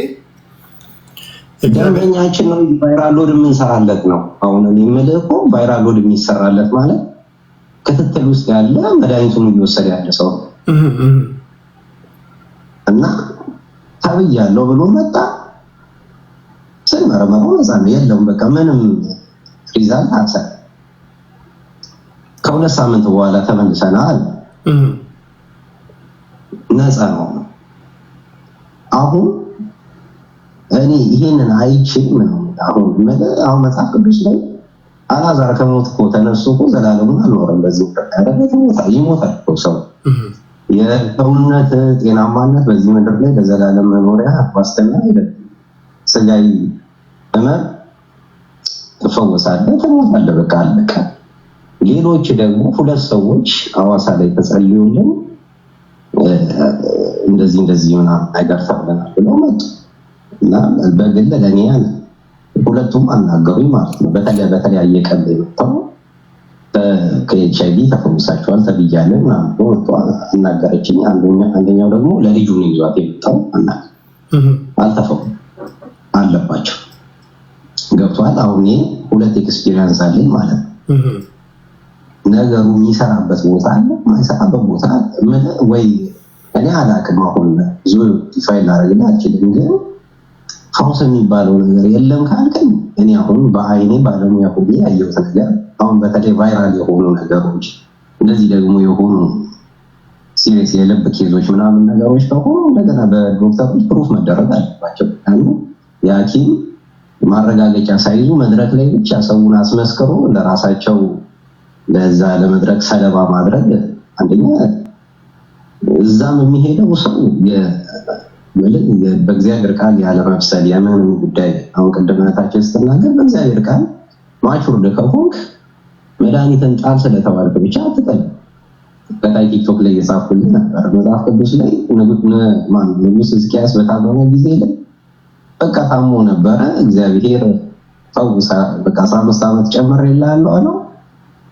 ደንበኛችን ነው። ቫይራል ሎድ የምንሰራለት ነው። አሁን እኔ የምልህ እኮ ቫይራል ሎድ የሚሰራለት ማለት ክትትል ውስጥ ያለ መድኃኒቱን እየወሰደ ያለ ሰው እና ተብያለሁ ብሎ መጣ። ስንመረመረው ነፃ ነው። የለውም በቃ ምንም ሪዛልት አልሰጠም። ከ2 ሳምንት በኋላ ተመልሰናል። ነፃ ነው። አሁን እኔ ይሄንን አይችልም ነው አሁን መጽሐፍ ቅዱስ ላይ አልዓዛር ከሞት እኮ ተነስቶ እኮ ዘላለሙን አልኖረም። በዚህ ይሞታል እኮ ሰው የሰውነት ጤናማነት በዚህ ምድር ላይ ለዘላለም መኖሪያ ዋስትና አይደለም። ስጋዊ ህመም ትፈወሳለህ፣ ትሞታለህ፣ በቃ አለቀ። ሌሎች ደግሞ ሁለት ሰዎች ሐዋሳ ላይ ተጸልዩልን እንደዚህ ምናምን ነገር ተብለናል ብለው መጡ እና በግል ለእኔ ያለ ሁለቱም አናገሩኝ ማለት ነው። በተለያየ ቀን ላይ መጥተው ከኤችአይቪ ተፈውሳቸዋል ተብያለሁ ምናምን ብሎ አናገረችኝ። አንደኛው ደግሞ ለልጁ ነው ይዟት የመጣው አልተፈውም አለባቸው። ገብቷል። አሁን እኔ ሁለት ኤክስፒሪየንስ አለኝ ማለት ነው። ነገሩ የሚሰራበት ቦታ አለ፣ የማይሰራበት ቦታ አለ። ወይ እኔ አላቅም። አሁን ብዙ ፋይል አደረግልህ አልችልም፣ ግን ፈውስ የሚባለው ነገር የለም ካልከኝ እኔ አሁን በአይኔ ባለሙያ ሁሌ ያየሁት ነገር አሁን በተለይ ቫይራል የሆኑ ነገሮች እንደዚህ ደግሞ የሆኑ ሲሪየስ የልብ ኬዞች ምናምን ነገሮች ከሆኑ እንደገና በዶክተሮች ፕሩፍ መደረግ አለባቸው። የሐኪም ማረጋገጫ ሳይዙ መድረክ ላይ ብቻ ሰውን አስመስክሮ ለራሳቸው ለዛ ለመድረክ ሰለባ ማድረግ አንደኛ እዛም የሚሄደው ሰው በእግዚአብሔር ቃል ያለ መፍሰል የምን ጉዳይ አሁን ቅድመታችን ስትናገር በእግዚአብሔር ቃል ማቹር ከሆንክ መድኃኒትን ጣል ስለተባልክ ብቻ አትጠል። ከታይ ቲክቶክ ላይ የጻፍኩልህ ነበር መጽሐፍ ቅዱስ ላይ ንጉሥ ሕዝቅያስ በታመመ ጊዜ ላይ በቃ ታሞ ነበረ። እግዚአብሔር ፈውሳ በቃ 15 ዓመት ጨምሬልሃለሁ አለው።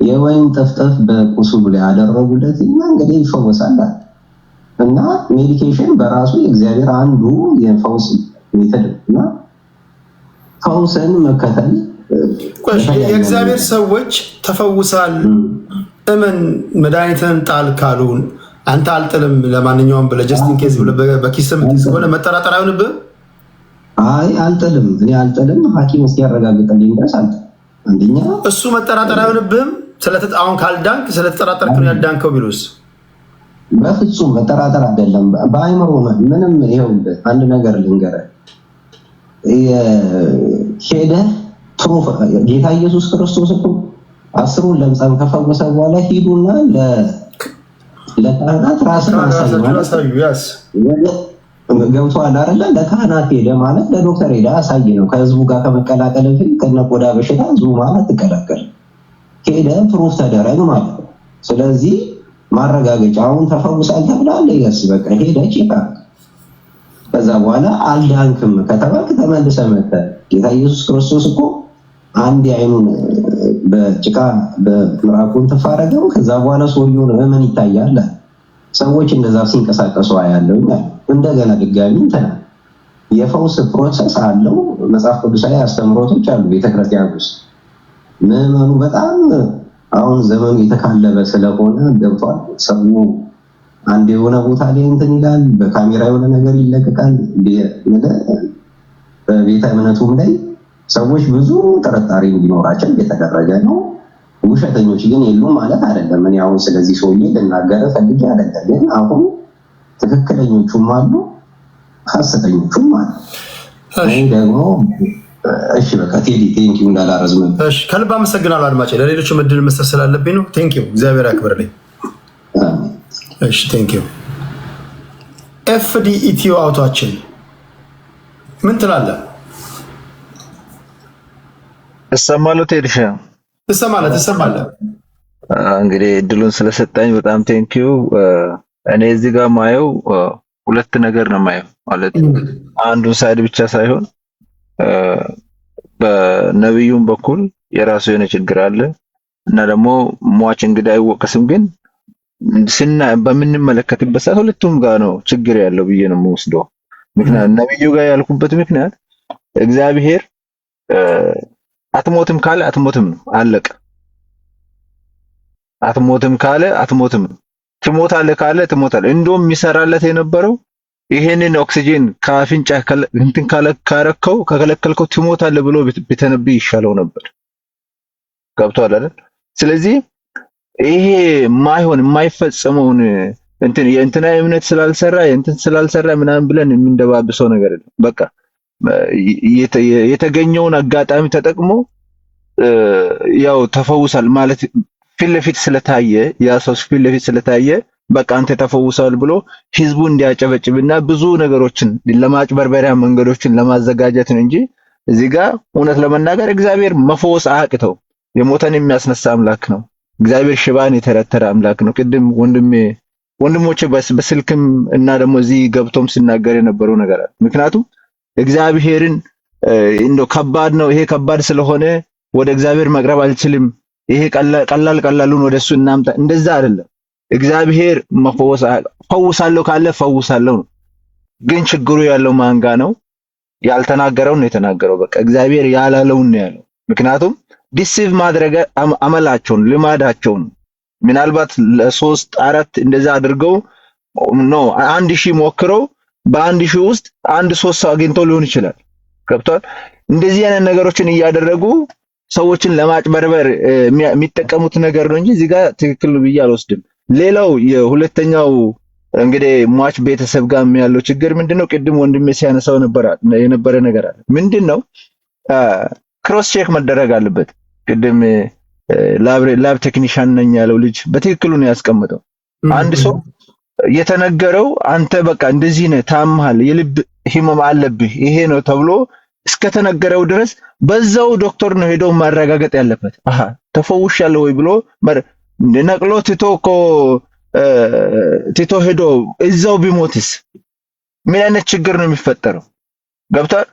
የወይን ጥፍጥፍ በቁስሉ ላይ ያደረጉለት እና እንግዲህ ይፈወሳል። እና ሜዲኬሽን በራሱ የእግዚአብሔር አንዱ የፈውስ ሜተድ እና ፈውስን መከተል የእግዚአብሔር ሰዎች ተፈውሳል እመን መድኃኒትን ጣል ካሉን አንተ አልጥልም ለማንኛውም ብለህ ጀስት ኢን ኬዝ ብለህ በኪስም ሆነ መጠራጠር አይሆንብህ? አይ አልጥልም፣ እኔ አልጥልም ሐኪም እስኪያረጋግጥልኝ ድረስ አልጥልም። አንደኛ እሱ መጠራጠር አይሆንብህም? አሁን ካልዳንክ ስለተጠራጠርክ ነው ያዳንከው ቢሉስ? በፍጹም መጠራጠር አይደለም። በአይምሮ ምንም ይሄው አንድ ነገር ልንገርህ፣ ሄደህ ፕሩፍ ጌታ ኢየሱስ ክርስቶስ እኮ 10ን ለምጻም ከፈወሰ በኋላ ሂዱና ለካህናት ራስን አሳዩ ገብቶሃል አይደለ? ለካህናት ሄደ ማለት ለዶክተር ሄደ አሳይ ነው። ከህዝቡ ጋር ከመቀላቀል በፊት ከነቆዳ በሽታ ህዝቡ ማለት ተቀላቀል ሄደ ፕሩፍ ተደረግ ማለት ነው። ስለዚህ ማረጋገጫ አሁን ተፈውሳል ተብሏል። ይገስ በቃ ሄደ ቼክ ከዛ በኋላ አልዳንክም ከተባልክ ተመልሰህ መጥተህ ጌታ ኢየሱስ ክርስቶስ እኮ አንድ አይኑን በጭቃ በምራቁን ተፋረገው ከዛ በኋላ ሰውየው ምን ይታያል? ሰዎች እንደዛ ሲንቀሳቀሱ አያለውኝ። እንደገና ድጋሚ እንትና የፈውስ ፕሮሰስ አለው። መጽሐፍ ቅዱሳዊ አስተምሮቶች አሉ ቤተክርስቲያን ውስጥ። ምዕመኑ በጣም አሁን ዘመኑ የተካለበ ስለሆነ ገብቷል። ሰው አንድ የሆነ ቦታ ላይ እንትን ይላል፣ በካሜራ የሆነ ነገር ይለቀቃል። በቤተ እምነቱም ላይ ሰዎች ብዙ ጥርጣሬ እንዲኖራቸው እየተደረገ ነው። ውሸተኞች ግን የሉም ማለት አይደለም። እኔ አሁን ስለዚህ ሰውዬ ልናገር ፈልጌ አይደለም፣ ግን አሁን ትክክለኞቹም አሉ ሐሰተኞቹም አሉ። እኔ ደግሞ እሺ በቃ ቴዲ ቴንኪው እንዳላረዝም። እሺ ከልብ አመሰግናለሁ አድማጭ። ለሌሎችም እድል መስጠት ስላለብኝ ነው። ቴንኪው እግዚአብሔር ያክብርልኝ። እሺ ቴንኪው። ኤፍዲ ኢትዮ አውቶአችን ምን ትላለህ? እሰማለሁ ቴዲሻ ትሰማለህ። እንግዲህ እድሉን ስለሰጣኝ በጣም ቴንኪው። እኔ እዚህ ጋር ማየው ሁለት ነገር ነው ማየው ማለት አንዱን ሳይድ ብቻ ሳይሆን በነብዩም በኩል የራሱ የሆነ ችግር አለ እና ደግሞ ሟች እንግዲህ አይወቀስም፣ ግን በምንመለከትበት ሰዓት ሁለቱም ጋር ነው ችግር ያለው ብዬ ነው የምወስደው። ምክንያት ነብዩ ጋር ያልኩበት ምክንያት እግዚአብሔር አትሞትም ካለ አትሞትም ነው አለቀ። አትሞትም ካለ አትሞትም ነው። ትሞታለህ ካለ ትሞታለህ። እንደውም የሚሰራለት የነበረው ይሄንን ኦክሲጅን ከአፍንጫ እንትን ካረከው ከከለከልከው ትሞታለህ ብሎ ቢተነብይ ይሻለው ነበር። ገብቶሃል አይደል? ስለዚህ ይሄ ማይሆን የማይፈጸመውን እንትን የእንትና እምነት ስላልሰራ ምናምን ብለን የምንደባብሰው ነገር አይደለም። በቃ የተገኘውን አጋጣሚ ተጠቅሞ ያው ተፈውሳል ማለት ፊት ለፊት ስለታየ ያ ሰው ፊት ለፊት ስለታየ በቃ አንተ ተፈውሳል ብሎ ህዝቡ እንዲያጨበጭብና ብዙ ነገሮችን ለማጭበርበሪያ መንገዶችን ለማዘጋጀት ነው እንጂ እዚህ ጋር እውነት ለመናገር እግዚአብሔር መፈወስ አያቅተው። የሞተን የሚያስነሳ አምላክ ነው። እግዚአብሔር ሽባን የተረተረ አምላክ ነው። ቅድም ወንድሞቼ በስልክም እና ደግሞ እዚህ ገብቶም ሲናገር የነበረው ነገር አለ። ምክንያቱም እግዚአብሔርን እንደው ከባድ ነው ይሄ ከባድ ስለሆነ ወደ እግዚአብሔር መቅረብ አልችልም፣ ይሄ ቀላሉን ወደሱ እናምጣ፣ እንደዛ አይደለም። እግዚአብሔር ፈውሳለሁ ካለ ፈውሳለሁ ነው። ግን ችግሩ ያለው ማንጋ ነው? ያልተናገረው ነው የተናገረው። በቃ እግዚአብሔር ያላለውን ነው ያለው። ምክንያቱም ዲሲቭ ማድረግ አመላቸውን ልማዳቸውን ምናልባት ለ3 4 እንደዛ አድርገው ነው 1000 ሞክረው በ1000 ውስጥ 1-3 ሰው አግኝተው ሊሆን ይችላል። ገብቷል? እንደዚህ አይነት ነገሮችን እያደረጉ ሰዎችን ለማጭበርበር የሚጠቀሙት ነገር ነው እንጂ እዚህ ጋር ትክክል ነው ብዬ አልወስድም። ሌላው የሁለተኛው እንግዲህ ሟች ቤተሰብ ጋር ያለው ችግር ምንድነው? ቅድም ወንድሜ ሲያነሳው የነበረ ነገር አለ። ምንድነው? ክሮስ ቼክ መደረግ አለበት። ቅድም ላብ ቴክኒሻን ነኝ ያለው ልጅ በትክክሉ ነው ያስቀመጠው። አንድ ሰው የተነገረው አንተ በቃ እንደዚህ ነህ፣ ታምሃል፣ የልብ ህመም አለብህ፣ ይሄ ነው ተብሎ እስከተነገረው ድረስ በዛው ዶክተር ነው ሄዶ ማረጋገጥ ያለበት። ተፈውሻለሁ ወይ ብሎ ነቅሎ ትቶ ሄዶ እዛው ቢሞትስ ምን አይነት ችግር ነው የሚፈጠረው? ገብቷል?